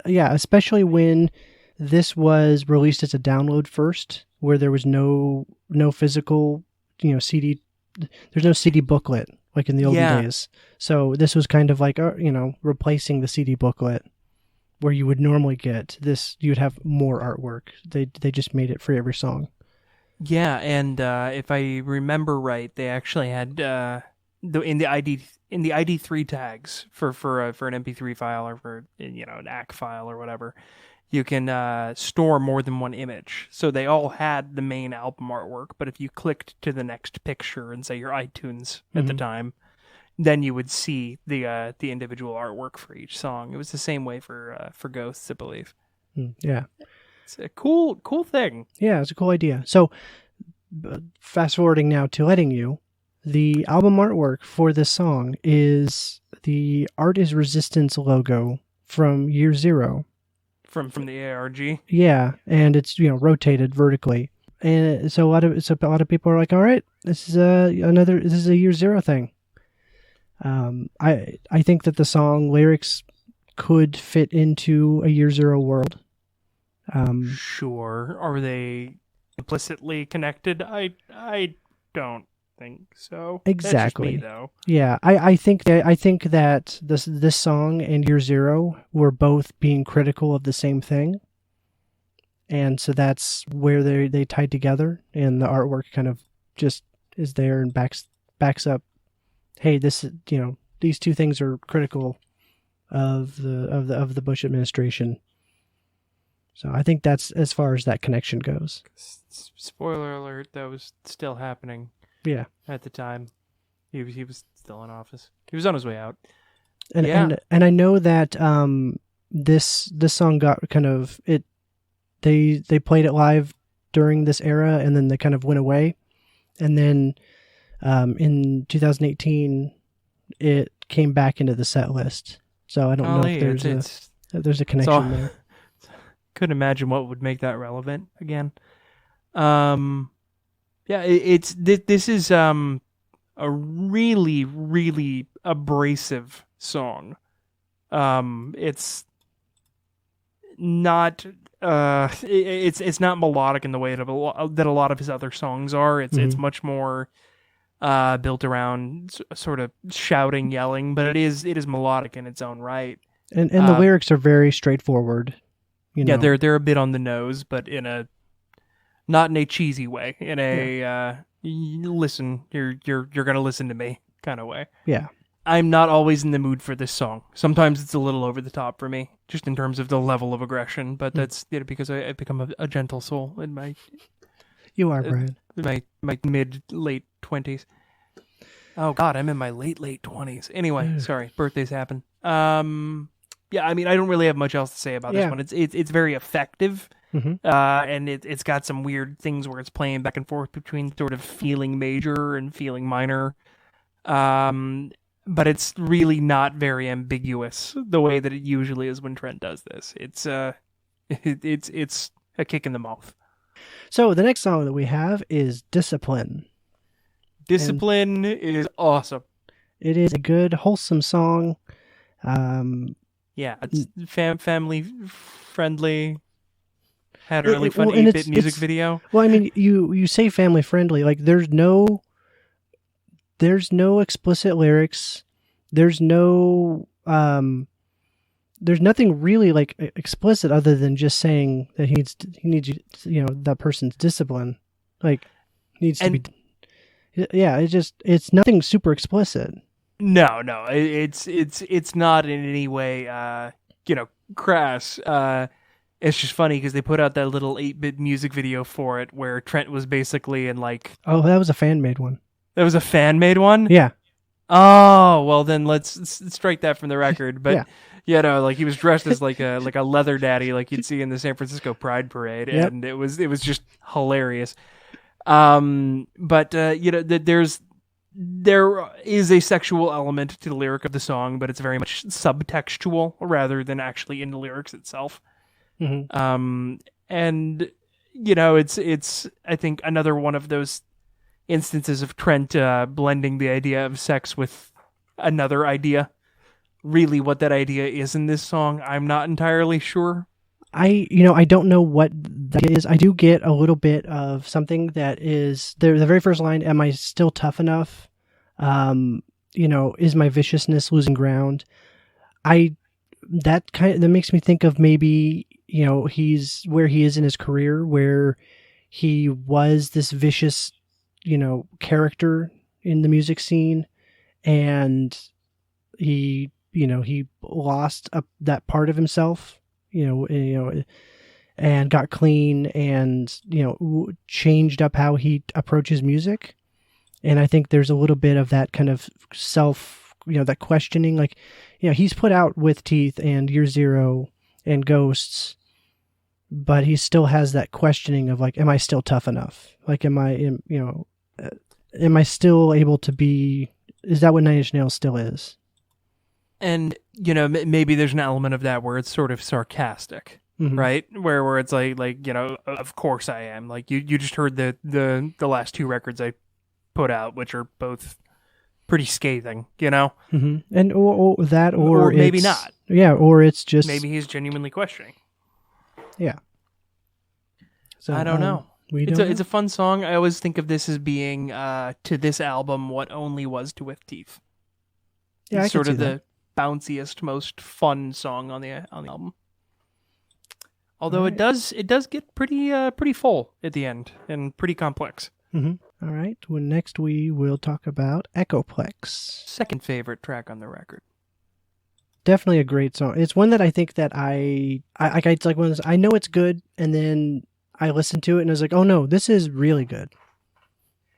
Yeah, especially when this was released as a download first, where there was no physical, CD. There's no CD booklet like in the olden days. So this was kind of like, replacing the CD booklet, where you would normally get this. You would have more artwork. They just made it for every song. Yeah, and if I remember right, they actually had in the ID3 tags for an MP3 file or for an ACK file or whatever. You can store more than one image. So they all had the main album artwork, but if you clicked to the next picture and say your iTunes at the time, then you would see the individual artwork for each song. It was the same way for Ghosts, I believe. Yeah. It's a cool thing. Yeah, it's a cool idea. So fast forwarding now to Letting You, the album artwork for this song is the Art is Resistance logo from Year Zero. From the ARG. Yeah, and it's rotated vertically, and so a lot of people are like, all right, this is a Year Zero thing. I think that the song lyrics could fit into a Year Zero world. Sure. Are they implicitly connected? I don't think so. Exactly. That's just me, though. Yeah, I think that this song and Year Zero were both being critical of the same thing, and so that's where they tied together, and the artwork kind of just is there and backs up. Hey, this these two things are critical of the Bush administration. So I think that's as far as that connection goes. Spoiler alert, that was still happening. Yeah. At the time. He was still in office. He was on his way out. And I know that this song got kind of they played it live during this era, and then they kind of went away. And then in 2018 it came back into the set list. So I don't know if there's a connection there. Couldn't imagine what would make that relevant again. This is a really, really abrasive song. It's not it's not melodic in the way that a lot of his other songs are. It's much more built around sort of shouting, yelling, but it is melodic in its own right. And the lyrics are very straightforward. Yeah, they're a bit on the nose, but not in a cheesy way. In a listen, you're gonna listen to me kind of way. Yeah, I'm not always in the mood for this song. Sometimes it's a little over the top for me, just in terms of the level of aggression. But that's because I've become a gentle soul in my. You are, Brian. My mid-late 20s. Oh God, I'm in my late 20s. Anyway, sorry, birthdays happen. Yeah, I mean, I don't really have much else to say about this one. It's very effective, and it's got some weird things where it's playing back and forth between sort of feeling major and feeling minor, but it's really not very ambiguous the way that it usually is when Trent does this. It's a kick in the mouth. So the next song that we have is Discipline. Discipline is awesome. It is a good, wholesome song. Yeah, it's family friendly. Had a really fun 8-bit music video. Well, I mean, you say family friendly, like there's no explicit lyrics. There's nothing really like explicit other than just saying that he needs that person's discipline, like needs to be. Yeah, it's nothing super explicit. No, it's not in any way, crass. It's just funny because they put out that little 8-bit music video for it where Trent was basically in like... Oh, that was a fan-made one. That was a fan-made one? Yeah. Oh, well then let's strike that from the record. But Yeah. like he was dressed as like a leather daddy, like you'd see in the San Francisco Pride Parade, Yep. and it was just hilarious. There is a sexual element to the lyric of the song, but it's very much subtextual rather than actually in the lyrics itself. Mm-hmm. And it's I think another one of those instances of Trent blending the idea of sex with another idea. Really, what that idea is in this song, I'm not entirely sure. I don't know what that is. I do get a little bit of something that is there. The very first line, "Am I still tough enough?" Is my viciousness losing ground? That makes me think of maybe he's where he is in his career, where he was this vicious character in the music scene, and he lost that part of himself. And got clean and, changed up how he approaches music. And I think there's a little bit of that kind of self, that questioning, like, he's put out With Teeth and Year Zero and Ghosts, but he still has that questioning of like, am I still tough enough? Like, am I still able to be, is that what Nine Inch Nails still is? And, maybe there's an element of that where it's sort of sarcastic, Mm-hmm. right? Where it's like, of course I am. Like, you just heard the last 2 records I put out, which are both pretty scathing, Mm-hmm. And or maybe it's, not. Yeah, or it's just... Maybe he's genuinely questioning. Yeah. So I don't know. It's a fun song. I always think of this as being, to this album, what Only was to With Teeth. Yeah, It's I can sort see of that. the bounciest, most fun song on the album. Although Right. it does get pretty full at the end and pretty complex. Mm-hmm. All right. Well, next we will talk about Echoplex. Second favorite track on the record. Definitely a great song. It's one that I think that it's like one of those, I know it's good, and then I listened to it and I was like, oh no, this is really good.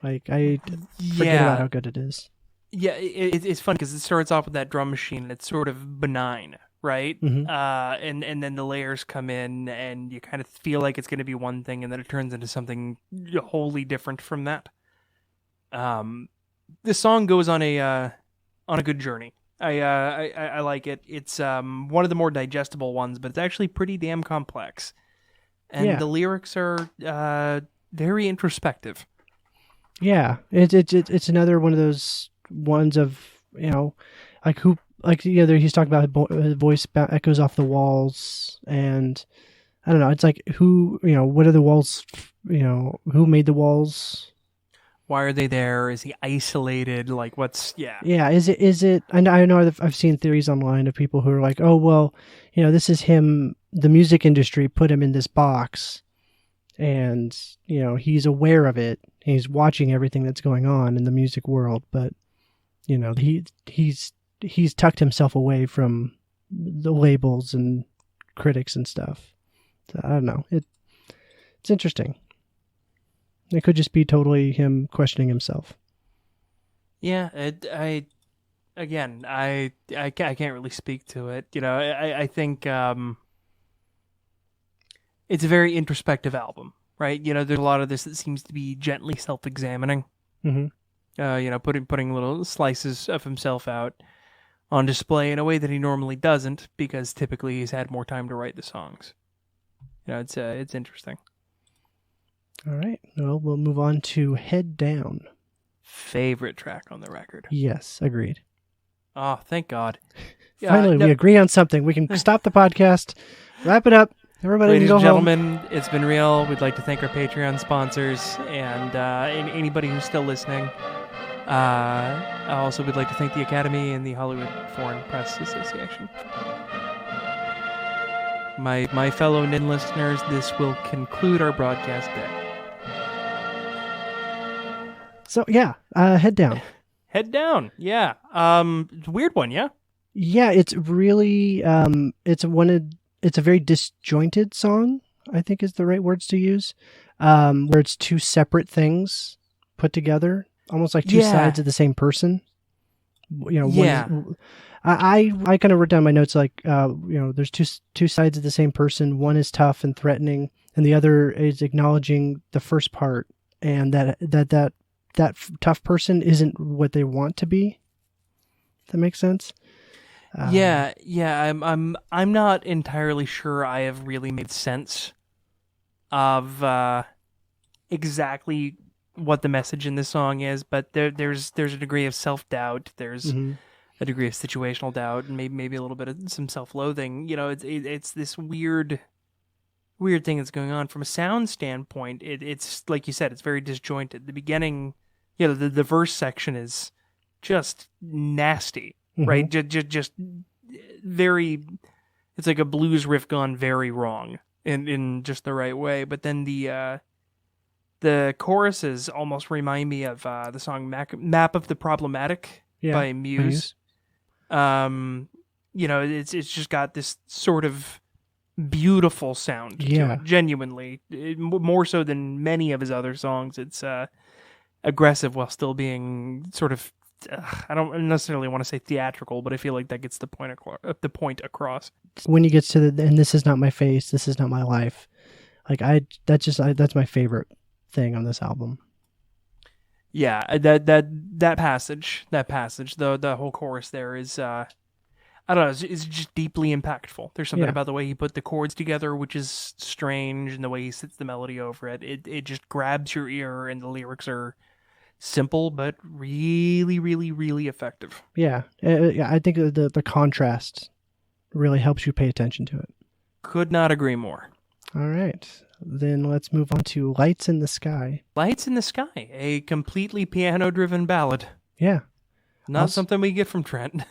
Like I forget about how good it is. Yeah, it's fun because it starts off with that drum machine and it's sort of benign, right? Mhm. And then the layers come in and you kind of feel like it's going to be one thing and then it turns into something wholly different from that. This song goes on a good journey. I like it. It's one of the more digestible ones, but it's actually pretty damn complex. And the lyrics are very introspective. Yeah, it's another one of those ones of he's talking about his voice echoes off the walls, and I don't know. It's like what are the walls? Who made the walls? Why are they there? Is he isolated? Like what's Yeah. Is it? I know I've seen theories online of people who are like, oh well, this is him. The music industry put him in this box, and he's aware of it. He's watching everything that's going on in the music world, but he's tucked himself away from the labels and critics and stuff. So, I don't know. It's interesting. It could just be totally him questioning himself. Yeah, I can't really speak to it. I think it's a very introspective album, right? There's a lot of this that seems to be gently self-examining. Mm-hmm. Putting little slices of himself out on display in a way that he normally doesn't, because typically he's had more time to write the songs. It's interesting. All right. Well, we'll move on to Head Down. Favorite track on the record. Yes, agreed. Oh, thank God. Finally, we agree on something. We can stop the podcast, wrap it up. Everybody Ladies can go and home. gentlemen, it's been real. We'd like to thank our Patreon sponsors and anybody who's still listening. Also, we'd like to thank the Academy and the Hollywood Foreign Press Association. My fellow NIN listeners, this will conclude our broadcast day. So, Head Down. Head down. Yeah. It's a weird one. Yeah. Yeah, it's really it's a very disjointed song, I think is the right words to use. Where it's two separate things put together, almost like two sides of the same person. You know, I kind of wrote down my notes like there's two sides of the same person. One is tough and threatening, and the other is acknowledging the first part, and that tough person isn't what they want to be. If that makes sense. Yeah. I'm not entirely sure I have really made sense of exactly what the message in this song is, but there's a degree of self-doubt. There's a degree of situational doubt, and maybe a little bit of some self-loathing. It's this weird thing that's going on from a sound standpoint. It's like you said, it's very disjointed. The beginning, the verse section is just nasty, right? Just very. It's like a blues riff gone very wrong in just the right way. But then the choruses almost remind me of the song "Map of the Problematic" by Muse. It's just got this sort of beautiful sound to it, genuinely. More so than many of his other songs. It's aggressive while still being sort of, I don't necessarily want to say theatrical, but I feel like that gets the point across. When he gets to and this is not my face, this is not my life. Like that's my favorite thing on this album. Yeah, that passage, the whole chorus there is, I don't know, it's just deeply impactful. There's something about the way he put the chords together, which is strange, and the way he sits the melody over it. It just grabs your ear, and the lyrics are simple, but really, really, really effective. Yeah, I think the contrast really helps you pay attention to it. Could not agree more. All right. Then let's move on to Lights in the Sky. Lights in the Sky, a completely piano-driven ballad. Yeah. Not something we get from Trent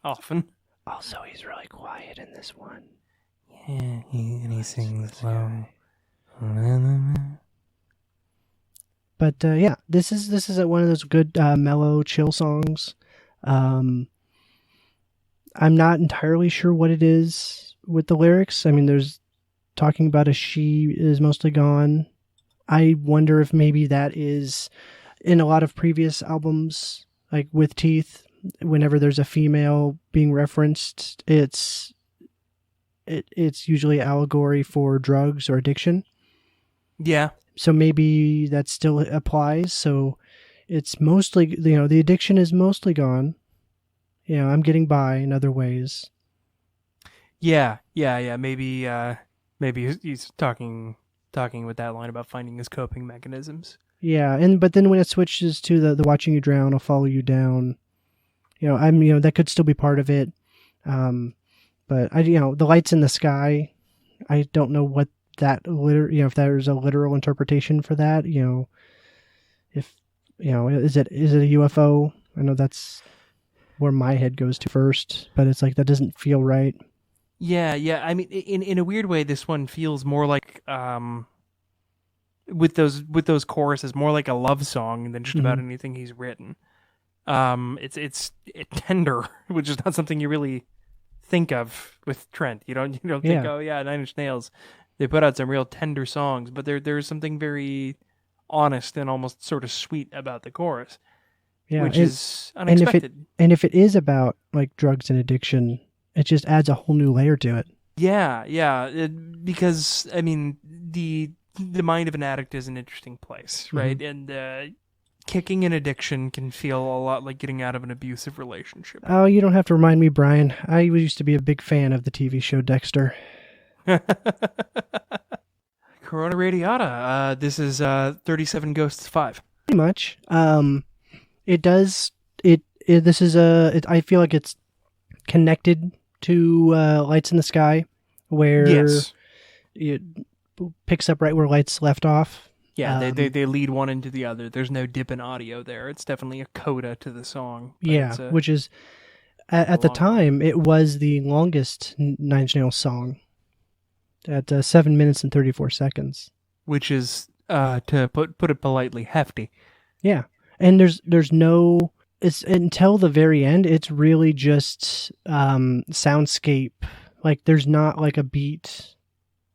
often. Also, he's really quiet in this one. Yeah, he sings slow. But this is one of those good mellow, chill songs. I'm not entirely sure what it is with the lyrics. I mean, there's talking about a she is mostly gone. I wonder if maybe that is in a lot of previous albums, like with Teeth, whenever there's a female being referenced, it's usually allegory for drugs or addiction. Yeah. So maybe that still applies. So it's mostly, the addiction is mostly gone. I'm getting by in other ways. Yeah. Maybe he's talking with that line about finding his coping mechanisms. Yeah, but then when it switches to the watching you drown, I'll follow you down. That could still be part of it. But the lights in the sky, I don't know what that if there's a literal interpretation for that. Is it a UFO? I know that's where my head goes to first, but it's like that doesn't feel right. Yeah. I mean, in a weird way, this one feels more like with those choruses, more like a love song than just about anything he's written. It's tender, which is not something you really think of with Trent. You don't think, oh yeah, Nine Inch Nails, they put out some real tender songs, but there's something very honest and almost sort of sweet about the chorus, which is unexpected. And if it is about like drugs and addiction, it just adds a whole new layer to it. Yeah. Because I mean, the mind of an addict is an interesting place, right? And kicking an addiction can feel a lot like getting out of an abusive relationship. Oh, you don't have to remind me, Brian. I used to be a big fan of the TV show Dexter. Corona Radiata. This is 37 Ghosts 5. Pretty much. It does. This is I feel like it's connected to Lights in the Sky, where it picks up right where Lights left off. Yeah, they lead one into the other. There's no dip in audio there. It's definitely a coda to the song. Yeah, which is at the time it was the longest Nine Inch Nails song at 7 minutes and 34 seconds. Which is to put it politely, hefty. Yeah, and there's no it's until the very end, it's really just soundscape. Like there's not like a beat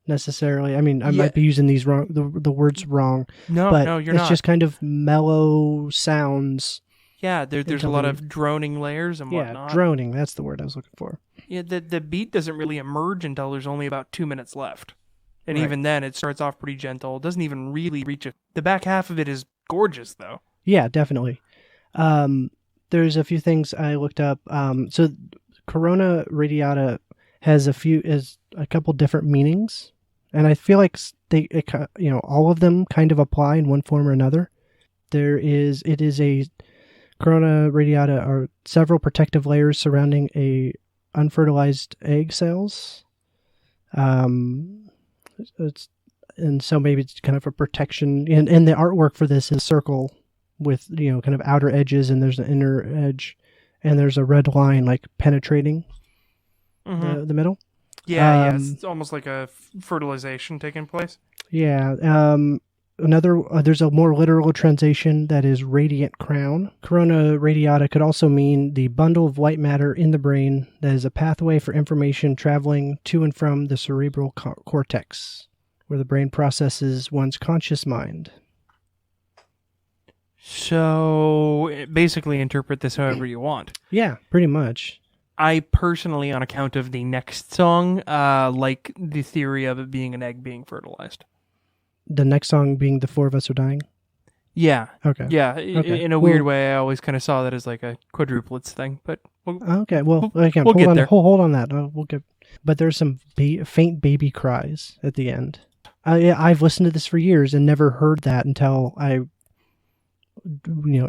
necessarily. I mean, I might be using these wrong, the words wrong. No, you're not. It's just kind of mellow sounds. Yeah, there's a lot of droning layers and whatnot. Yeah, droning. That's the word I was looking for. Yeah, the beat doesn't really emerge until there's only about 2 minutes left. And even then, it starts off pretty gentle. It doesn't even really reach it. The back half of it is gorgeous, though. Yeah, definitely. There's a few things I looked up. So Corona Radiata has a couple different meanings, and I feel like all of them kind of apply in one form or another. It is a Corona Radiata are several protective layers surrounding a unfertilized egg cells. And so maybe it's kind of a protection, and the artwork for this is circle with kind of outer edges, and there's an inner edge, and there's a red line like penetrating the middle. Yeah, it's almost like a fertilization taking place. Yeah. There's a more literal translation that is radiant crown. Corona radiata could also mean the bundle of white matter in the brain that is a pathway for information traveling to and from the cerebral cortex, where the brain processes one's conscious mind. So basically interpret this however you want. Yeah, pretty much. I personally, on account of the next song, like the theory of it being an egg being fertilized. The next song being The Four of Us Are Dying? Yeah. Okay. Yeah. Okay. In a weird way, I always kind of saw that as like a quadruplets thing, but okay. Well, again, we'll get there. Hold on that. But there's some faint baby cries at the end. I've listened to this for years and never heard that until I,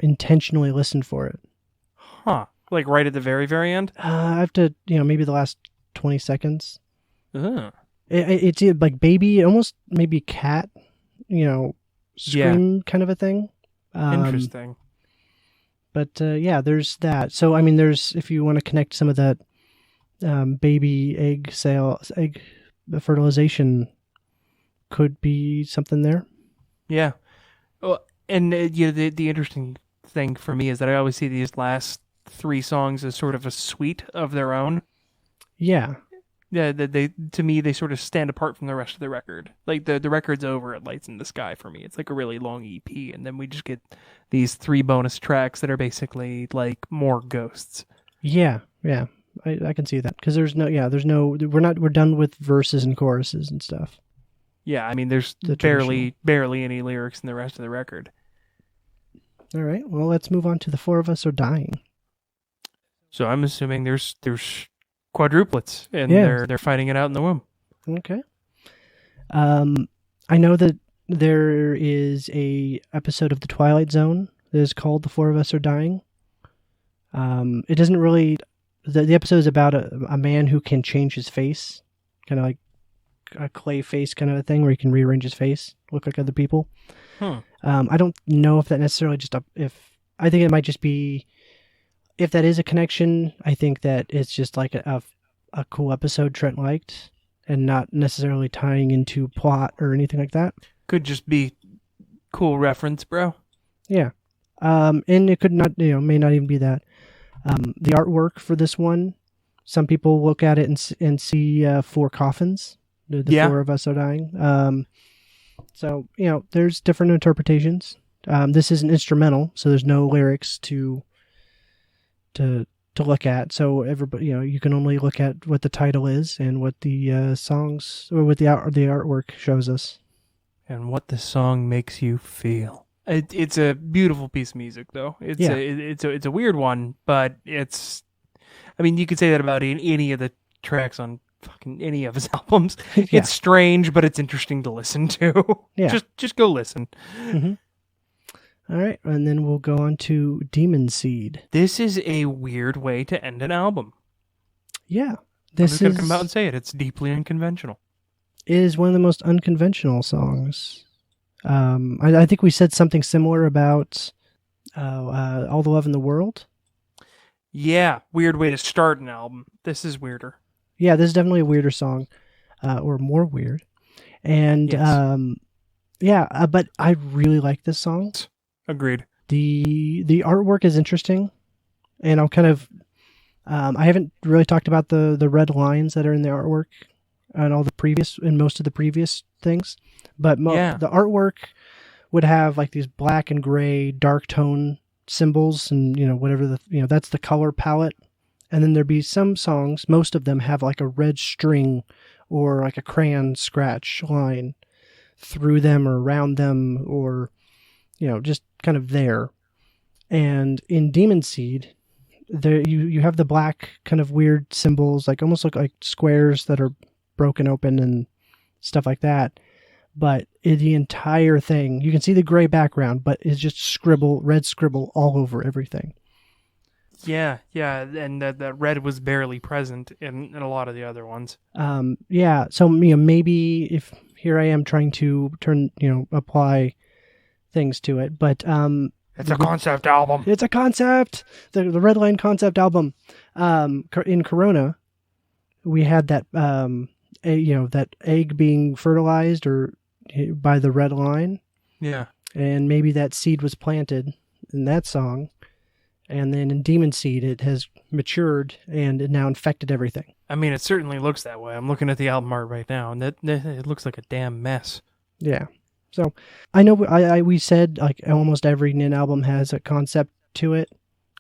intentionally listened for it. Huh. Like right at the very, very end? I have to, maybe the last 20 seconds. Uh-huh. It's like baby, almost maybe cat, scream kind of a thing. Interesting. But there's that. So, I mean, if you want to connect some of that baby egg fertilization could be something there. Yeah. Well, and the interesting thing for me is that I always see these last 3 songs as sort of a suite of their own. Yeah. Yeah, to me they sort of stand apart from the rest of the record. Like the record's over at Lights in the Sky for me. It's like a really long EP, and then we just get these 3 bonus tracks that are basically like more ghosts. Yeah, I can see that because we're done with verses and choruses and stuff. Yeah, I mean there's barely any lyrics in the rest of the record. All right, well let's move on to The Four of Us Are Dying. So I'm assuming there's quadruplets, and they're fighting it out in the womb. Okay. I know that there is a episode of The Twilight Zone that is called The Four of Us Are Dying. It doesn't really... The episode is about a man who can change his face, kind of like a clay face kind of a thing, where he can rearrange his face, look like other people. I don't know if that necessarily I think it might just be... If that is a connection, I think that it's just like a cool episode Trent liked and not necessarily tying into plot or anything like that. Could just be cool reference, bro. Yeah. And it could not, may not even be that. The artwork for this one, some people look at it and see 4 coffins. The 4 of Us Are Dying. So, there's different interpretations. This is an instrumental, so there's no lyrics to look at, so everybody, you can only look at what the title is and what the songs or what the artwork shows us, and what the song makes you feel. It's a beautiful piece of music, though. It's a weird one, but it's. I mean, you could say that about any of the tracks on fucking any of his albums. It's strange, but it's interesting to listen to. Yeah, just go listen. Mm-hmm. All right, and then we'll go on to Demon Seed. This is a weird way to end an album. Yeah. I'm just going to come out and say it. It's deeply unconventional. It is one of the most unconventional songs. I think we said something similar about All the Love in the World. Yeah, weird way to start an album. This is weirder. Yeah, this is definitely a weirder song, or more weird. And, but I really like this song. Agreed. The artwork is interesting. and I'll kind of I haven't really talked about the red lines that are in the artwork and most of the previous things, but the artwork would have like these black and gray dark tone symbols, and whatever that's the color palette. And then there'd be some songs, most of them have like a red string or like a crayon scratch line through them or around them, or just kind of there. And in Demon Seed, there you have the black kind of weird symbols, like almost look like squares that are broken open and stuff like that. But the entire thing, you can see the gray background, but it's just red scribble all over everything. Yeah, and that red was barely present in a lot of the other ones. So maybe if here I am trying to apply things to it, but it's a concept album. It's a concept. The Red Line concept album. In Corona, we had that that egg being fertilized or by the red line. Yeah, and maybe that seed was planted in that song. And then in Demon Seed, it has matured and it now infected everything. I mean, it certainly looks that way. I'm looking at the album art right now, and it looks like a damn mess. Yeah. So I know we said like almost every Nin album has a concept to it.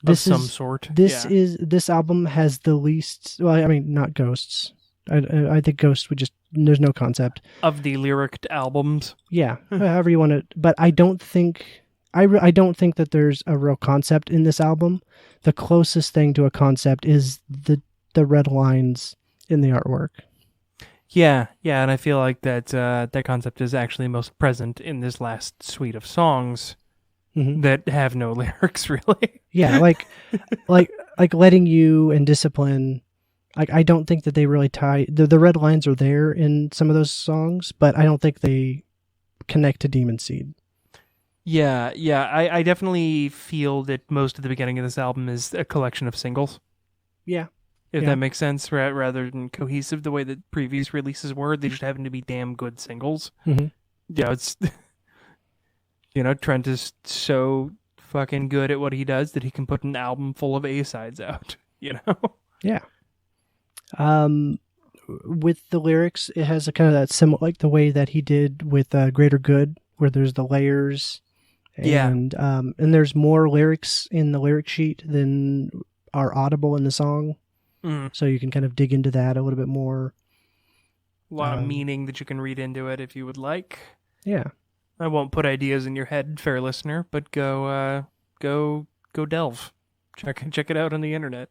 This of some sort. This album has the least. Well, I mean, not Ghosts. I think Ghosts would just there's no concept of the lyric albums. Yeah, however you want to. But I don't think. I don't think that there's a real concept in this album. The closest thing to a concept is the red lines in the artwork. Yeah, and I feel like that concept is actually most present in this last suite of songs that have no lyrics, really. Yeah, like Letting You and Discipline. I don't think that they really tie the red lines are there in some of those songs, but I don't think they connect to Demon Seed. Yeah, I definitely feel that most of the beginning of this album is a collection of singles. Yeah. If that makes sense, rather than cohesive the way that previous releases were. They just happen to be damn good singles. Mm-hmm. Yeah, it's... Trent is so fucking good at what he does that he can put an album full of A-sides out, Yeah. With the lyrics, it has a kind of that similar, like the way that he did with Greater Good, where there's the layers... And there's more lyrics in the lyric sheet than are audible in the song. So you can kind of dig into that a little bit more. A lot of meaning that you can read into it if you would like. Yeah. I won't put ideas in your head, fair listener, but go delve. Check it out on the internet.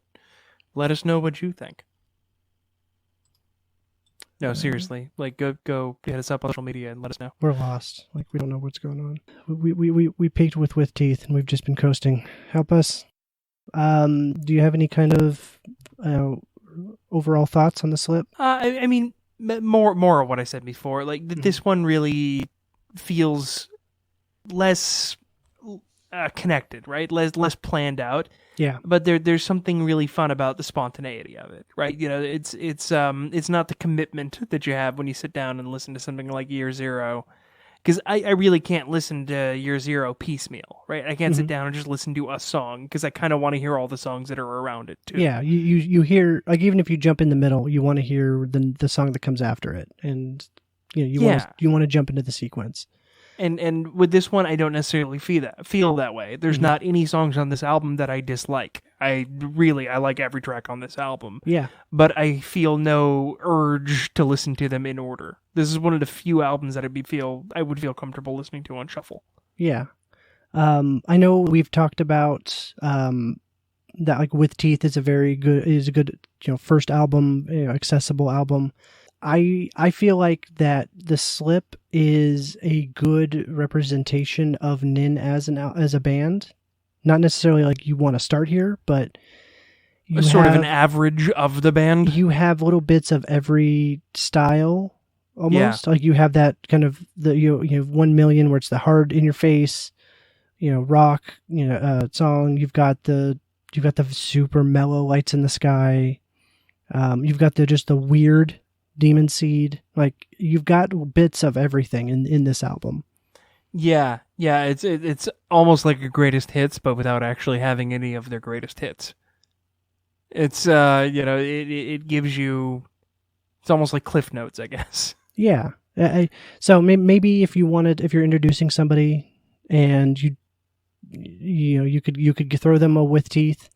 Let us know what you think. No, seriously. Like, go hit us up on social media and let us know. We're lost. Like, we don't know what's going on. We peaked with teeth, and we've just been coasting. Help us. Do you have any kind of overall thoughts on the slip? I mean, more of what I said before. Like, this one really feels less connected, right? Less planned out. Yeah, but there's something really fun about the spontaneity of it, right? It's not the commitment that you have when you sit down and listen to something like Year Zero, because I really can't listen to Year Zero piecemeal, right? I can't sit down and just listen to a song because I kind of want to hear all the songs that are around it too. Yeah, you hear, like, even if you jump in the middle, you want to hear the song that comes after it, and you want to jump into the sequence. And with this one, I don't necessarily feel that way. There's not any songs on this album that I dislike. I like every track on this album. Yeah. But I feel no urge to listen to them in order. This is one of the few albums that I would feel comfortable listening to on shuffle. Yeah. I know we've talked about that, like, With Teeth is a good first album, accessible album. I feel like that the slip is a good representation of Nin as a band. Not necessarily like you want to start here, but a sort of an average of the band. You have little bits of every style almost. Yeah. Like you have that kind of you have 1 Million where it's the hard in your face, rock, song. You've got the super mellow Lights in the Sky. You've got the weird Demon Seed. Like, you've got bits of everything in this album. Yeah, it's almost like a greatest hits, but without actually having any of their greatest hits. It's it gives you, it's almost like Cliff Notes, I guess. Yeah. So maybe if you're introducing somebody and you could throw them a with teeth,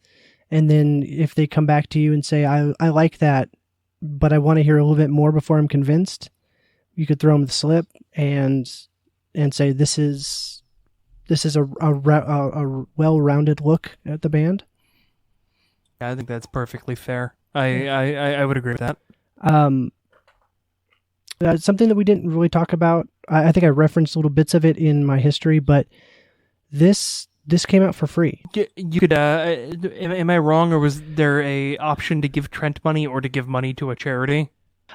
and then if they come back to you and say, I like that, but I want to hear a little bit more before I'm convinced, you could throw them the slip and say, this is a well-rounded look at the band. I think that's perfectly fair. I would agree with that. Something that we didn't really talk about, I think I referenced little bits of it in my history, but this came out for free. You could, am I wrong, or was there a option to give Trent money or to give money to a charity?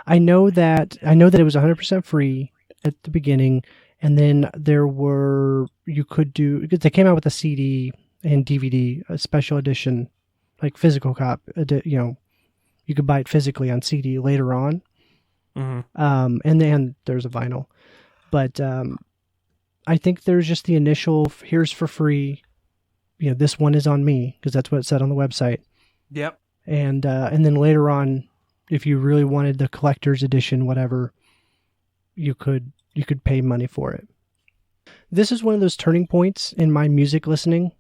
I know that it was 100% free at the beginning, and then they came out with a CD and DVD, a special edition, like physical copy. You could buy it physically on CD later on. Mm-hmm. And then there's a vinyl, but I think there's just the initial, here's for free, this one is on me, because that's what it said on the website. Yep. And then later on, if you really wanted the collector's edition, whatever, you could pay money for it. This is one of those turning points in my music listening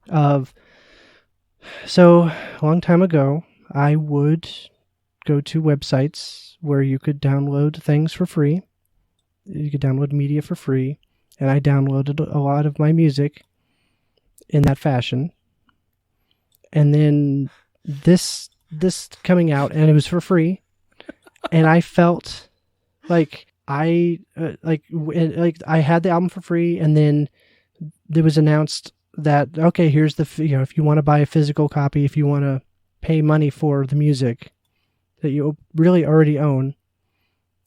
so a long time ago, I would go to websites where you could download things for free. You could download media for free. And I downloaded a lot of my music in that fashion. And then this coming out, and it was for free. And I felt like I had the album for free, and then it was announced that, okay, here's if you want to buy a physical copy, if you want to pay money for the music that you really already own,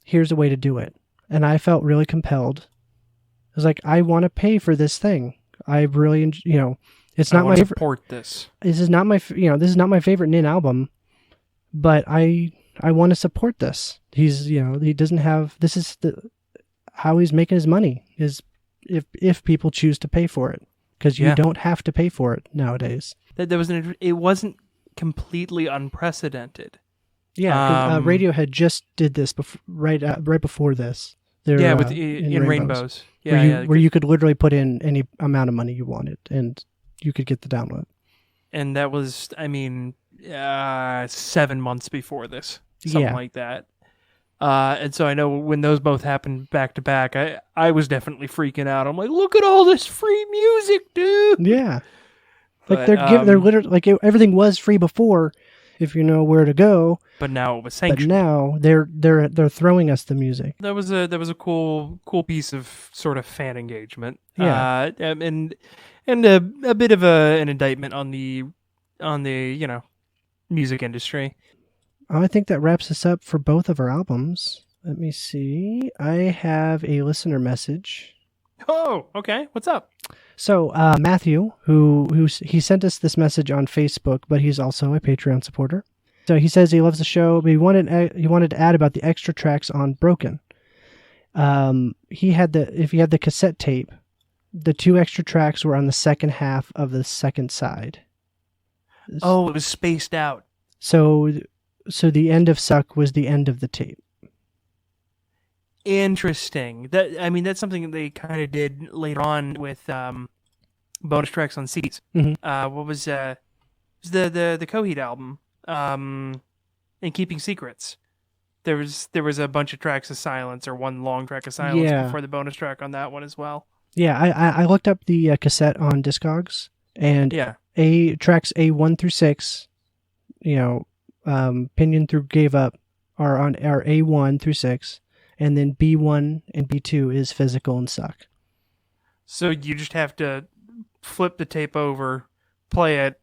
here's a way to do it. And I felt really compelled. I was like, I want to pay for this thing. I really, it's not my favorite. Support this. This is not my favorite Nin album, but I want to support this. He's, he doesn't have, this is how he's making his money, is if people choose to pay for it, because you don't have to pay for it nowadays. It wasn't completely unprecedented. Yeah, Radiohead just did this right before this. With in Rainbows. Where you could literally put in any amount of money you wanted, and you could get the download. And that was, 7 months before this, something like that. And so I know when those both happened back to back, I was definitely freaking out. I'm like, look at all this free music, dude. Yeah, like they're literally like everything was free before, if you know where to go. But now it was sanctioned. But now they're throwing us the music. That was a cool piece of sort of fan engagement. Yeah, and a bit of an indictment on the music industry. I think that wraps us up for both of our albums. Let me see. I have a listener message. Oh, okay. What's up? So Matthew, he sent us this message on Facebook, but he's also a Patreon supporter. So he says he loves the show, but he wanted to add about the extra tracks on Broken. If he had the cassette tape, the 2 extra tracks were on the second half of the second side. Oh, it was spaced out. So the end of Suck was the end of the tape. Interesting. That's something that they kind of did later on with bonus tracks on CDs. Mm-hmm. What was the Coheed album? In Keeping Secrets. There was a bunch of tracks of silence, or one long track of silence before the bonus track on that one as well. Yeah, I looked up the cassette on Discogs, and tracks A1 through 6, Pinion through Gave Up are A1 through 6, and then B1 and B2 is Physical and Suck. So you just have to flip the tape over, play it,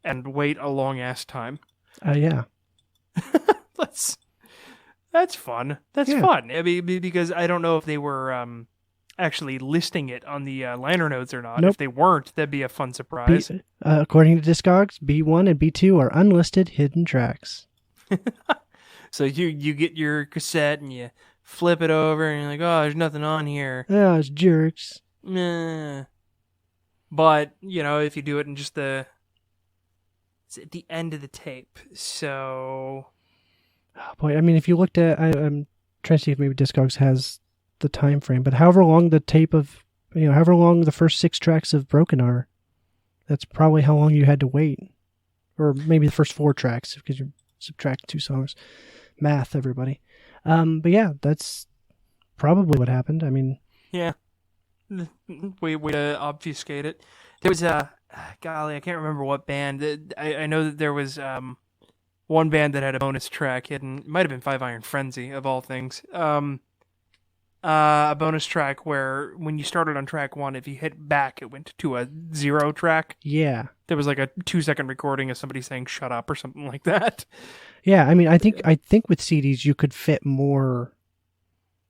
and wait a long ass time. Yeah. That's fun. That's fun. Because I don't know if they were actually listing it on the liner notes or not. Nope. If they weren't, that'd be a fun surprise. According to Discogs, B1 and B2 are unlisted hidden tracks. So you get your cassette and you flip it over and you're like, oh, there's nothing on here. Oh, it's jerks. But, if you do it in just the it's at the end of the tape. So, Oh, boy, I mean, if you looked at, I'm trying to see if maybe Discogs has the time frame, but however long the tape of, however long the first 6 tracks of Broken are, that's probably how long you had to wait. Or maybe the first 4 tracks, because you're subtracting 2 songs. Math, everybody. But yeah, that's probably what happened. I mean... Yeah. Way to obfuscate it. There was golly, I can't remember what band. I know that there was one band that had a bonus track hidden. It might have been Five Iron Frenzy, of all things. A bonus track where when you started on track 1, if you hit back, it went to a 0 track. Yeah. There was like a 2-second recording of somebody saying "shut up" or something like that. Yeah, I mean, I think with CDs you could fit more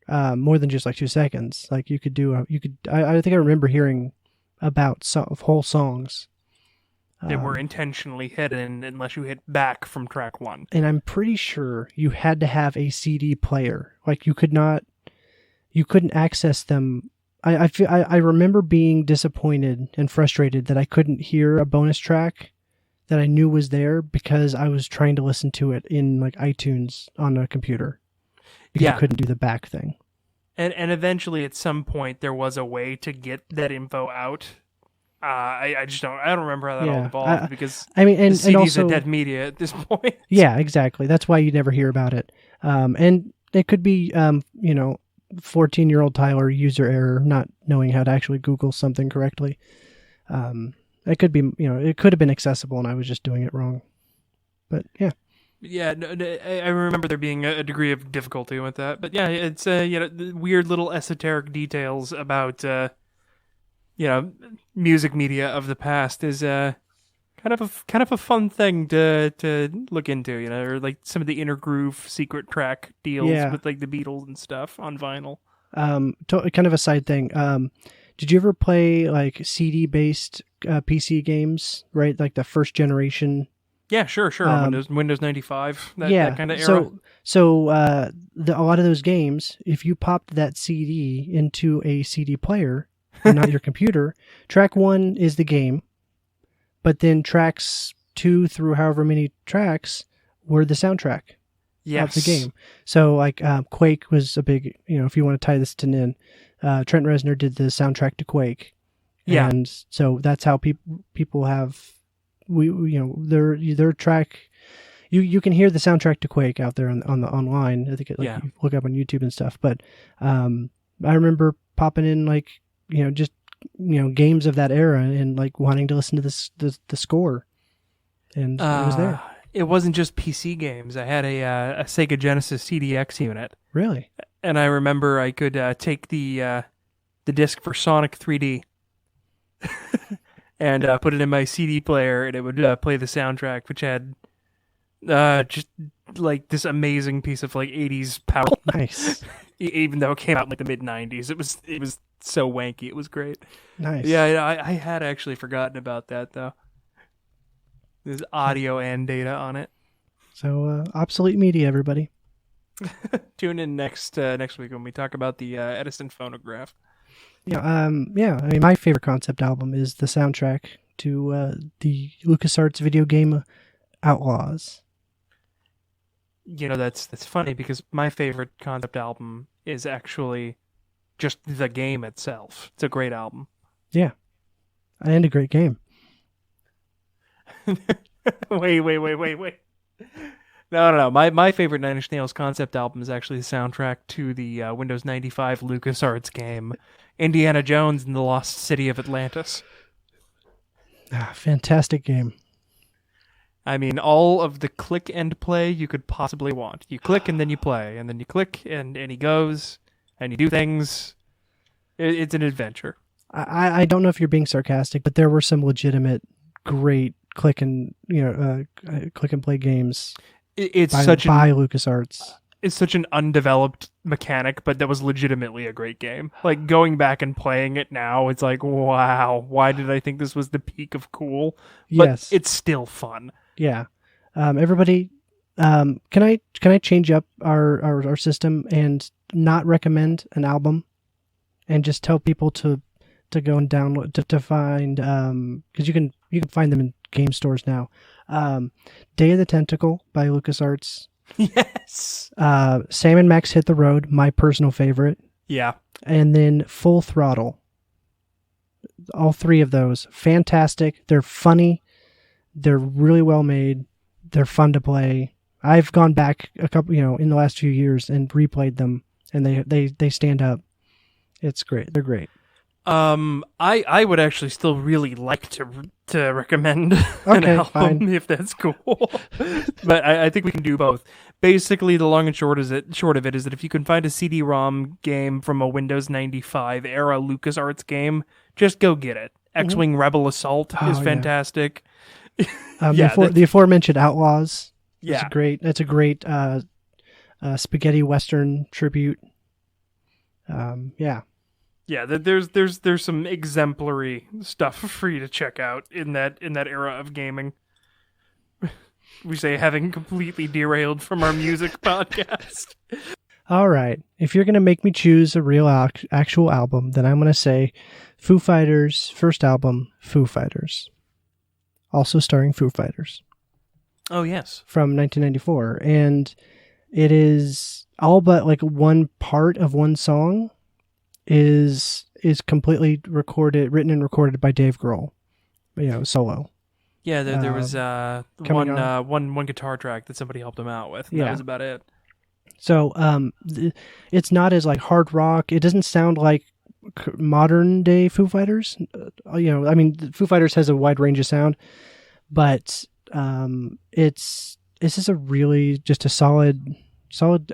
than just like 2 seconds. Like you could do I think I remember hearing about whole songs that were intentionally hidden unless you hit back from track 1. And I'm pretty sure you had to have a CD player. Like you couldn't access them. I remember being disappointed and frustrated that I couldn't hear a bonus track that I knew was there because I was trying to listen to it in like iTunes on a computer. Because I couldn't do the back thing. And eventually at some point there was a way to get that info out. I don't remember how that all evolved because I mean, and the CD is also, a dead media at this point. Yeah, exactly. That's why you never hear about it. And it could be, 14-year-old Tyler user error, not knowing how to actually Google something correctly. It could be, it could have been accessible and I was just doing it wrong. But yeah. Yeah, I remember there being a degree of difficulty with that. But yeah, it's weird little esoteric details about music media of the past is kind of a fun thing to look into, or like some of the inner groove secret track deals with like the Beatles and stuff on vinyl. Kind of a side thing. Did you ever play like CD based PC games? Right, like the first generation. Yeah, sure. Windows 95, that kind of era. So a lot of those games, if you popped that CD into a CD player, and not your computer, track 1 is the game, but then tracks 2 through however many tracks were the soundtrack of the game. So like Quake was a big, if you want to tie this to Nin, Trent Reznor did the soundtrack to Quake. Yeah. And so that's how people have... their track, you can hear the soundtrack to Quake out there on the online. I think you look up on YouTube and stuff. But I remember popping in games of that era and like wanting to listen to the score, and it was there. It wasn't just PC games. I had a Sega Genesis CDX unit. Really? And I remember I could take the disc for Sonic 3D. And put it in my CD player, and it would play the soundtrack, which had just like this amazing piece of like 80s power. Nice. Even though it came out in like the mid 90s, it was so wanky. It was great. Nice. Yeah, I had actually forgotten about that though. There's audio and data on it. So obsolete media, everybody. Tune in next week when we talk about the Edison phonograph. Yeah, I mean, my favorite concept album is the soundtrack to the LucasArts video game Outlaws. That's funny because my favorite concept album is actually just the game itself. It's a great album. Yeah, and a great game. Wait. No. My favorite Nine Inch Nails concept album is actually the soundtrack to the Windows 95 LucasArts game, Indiana Jones and the Lost City of Atlantis. Fantastic game. I mean, all of the click and play you could possibly want. You click and then you play, and then you click and he goes, and you do things. It's an adventure. I don't know if you're being sarcastic, but there were some legitimate great click and play games. It's by LucasArts. It's such an undeveloped mechanic, but that was legitimately a great game. Like going back and playing it now, it's like, wow, why did I think this was the peak of cool? But yes, it's still fun. Yeah. Everybody, can I change up our system and not recommend an album, and just tell people to go and download to find because you can find them in game stores now. Day of the Tentacle by LucasArts. Yes. Sam and Max Hit the Road, my personal favorite. Yeah. And then Full Throttle. All three of those, fantastic. They're funny. They're really well made. They're fun to play. I've gone back a couple, in the last few years and replayed them, and they stand up. It's great. They're great. I would actually still really like to recommend an album fine. if that's cool. But I think we can do both. Basically, the long and short of it is that if you can find a CD-ROM game from a Windows 95 era LucasArts game, just go get it. X-Wing Rebel Assault is fantastic. The aforementioned Outlaws. Yeah, That's a great spaghetti western tribute. Yeah, there's some exemplary stuff for you to check out in that era of gaming. We say having completely derailed from our music podcast. All right. If you're going to make me choose a real actual album, then I'm going to say Foo Fighters' first album, Foo Fighters. Also starring Foo Fighters. Oh, yes. From 1994. And it is all but like one part of one song is completely written and recorded by Dave Grohl. Solo. Yeah, there was one guitar track that somebody helped him out with. And that was about it. So it's not as like hard rock. It doesn't sound like modern day Foo Fighters. Foo Fighters has a wide range of sound, but it's just a solid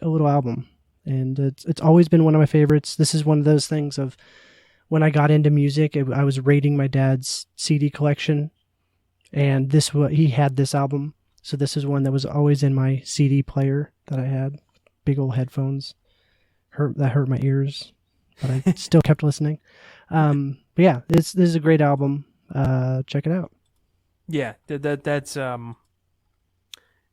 little album, and it's always been one of my favorites. This is one of those things of when I got into music, I was raiding my dad's CD collection. And he had this album, so this is one that was always in my CD player that I had. Big old headphones, that hurt my ears, but I still kept listening. But yeah, this is a great album. Check it out. Yeah, that's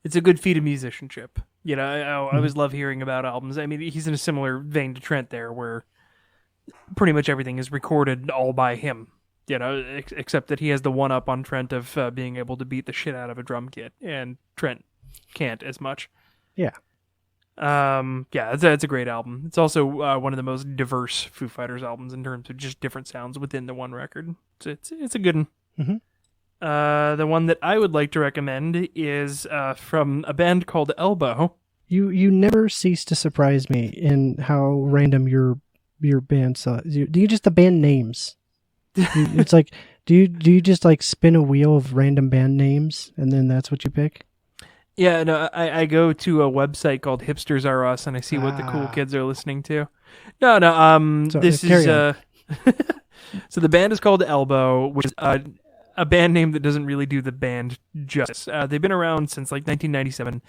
it's a good feat of musicianship. I always love hearing about albums. I mean, he's in a similar vein to Trent there, where pretty much everything is recorded all by him. Except that he has the one-up on Trent of being able to beat the shit out of a drum kit, and Trent can't as much. Yeah. That's a great album. It's also one of the most diverse Foo Fighters albums in terms of just different sounds within the one record. It's a good one. Mm-hmm. The one that I would like to recommend is from a band called Elbow. You never cease to surprise me in how random your band do you just the band names? It's like, do you just like spin a wheel of random band names and then that's what you pick? Yeah, no, I go to a website called Hipsters R Us and I see what the cool kids are listening to. No, this is so the band is called Elbow, which is a band name that doesn't really do the band justice. They've been around since like 1997.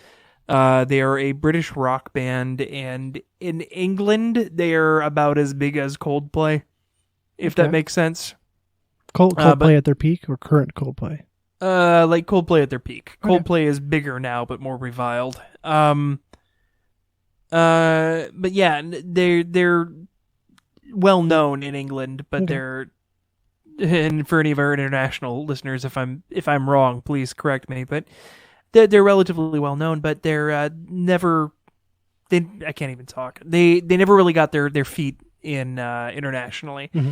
They are a British rock band, and in England they are about as big as Coldplay. If that makes sense. Coldplay at their peak or current Coldplay? Like Coldplay at their peak. Okay. Coldplay is bigger now, but more reviled. But yeah, they're well known in England, but they're, and for any of our international listeners, if I'm wrong, please correct me. But they're relatively well known, but they're never. I can't even talk. They never really got their feet in internationally. Mm-hmm.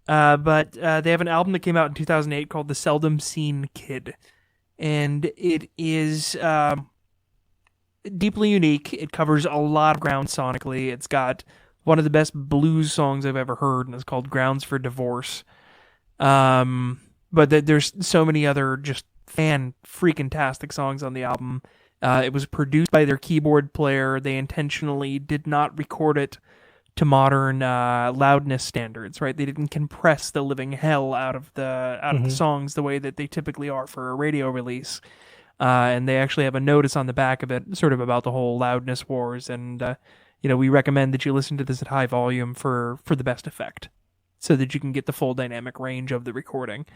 But they have an album that came out in 2008 called The Seldom Seen Kid, and it is deeply unique. It covers a lot of ground sonically. It's got one of the best blues songs I've ever heard, and it's called Grounds for Divorce. But there's so many other just fan-freaking-tastic songs on the album. It was produced by their keyboard player. They intentionally did not record it to modern loudness standards, right? They didn't compress the living hell out of the songs the way that they typically are for a radio release. And they actually have a notice on the back of it, sort of about the whole loudness wars. And we recommend that you listen to this at high volume for the best effect, so that you can get the full dynamic range of the recording.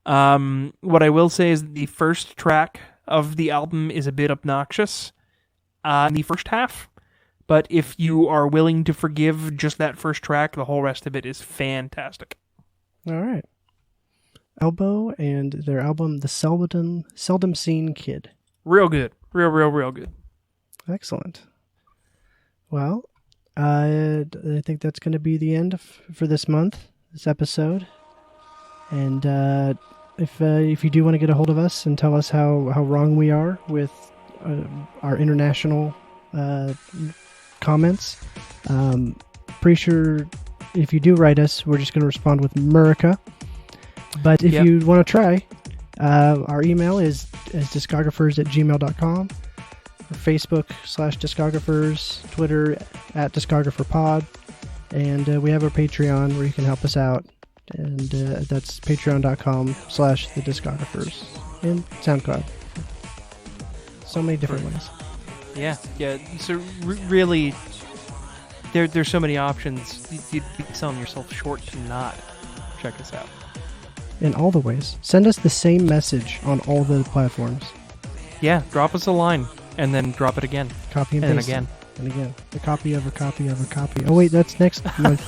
What I will say is the first track of the album is a bit obnoxious in the first half. But if you are willing to forgive just that first track, the whole rest of it is fantastic. All right. Elbow and their album, The Seldom Seen Kid. Real good. Real good. Excellent. Well, I think that's going to be the end for this month, this episode. And if you do want to get a hold of us and tell us how wrong we are with our international comments, pretty sure if you do write us, we're just going to respond with Murica. But if you want to try, our email is discographers@gmail.com, or Facebook/discographers, Twitter @discographerpod, and we have our Patreon where you can help us out, and that's patreon.com/thediscographers, and SoundCloud. So many different ways. Yeah. So really, there's so many options. You'd be selling yourself short to not check us out. In all the ways. Send us the same message on all the platforms. Yeah, drop us a line, and then drop it again. Copy and then paste. again. And again. A copy of a copy of a copy. Oh wait, that's next month.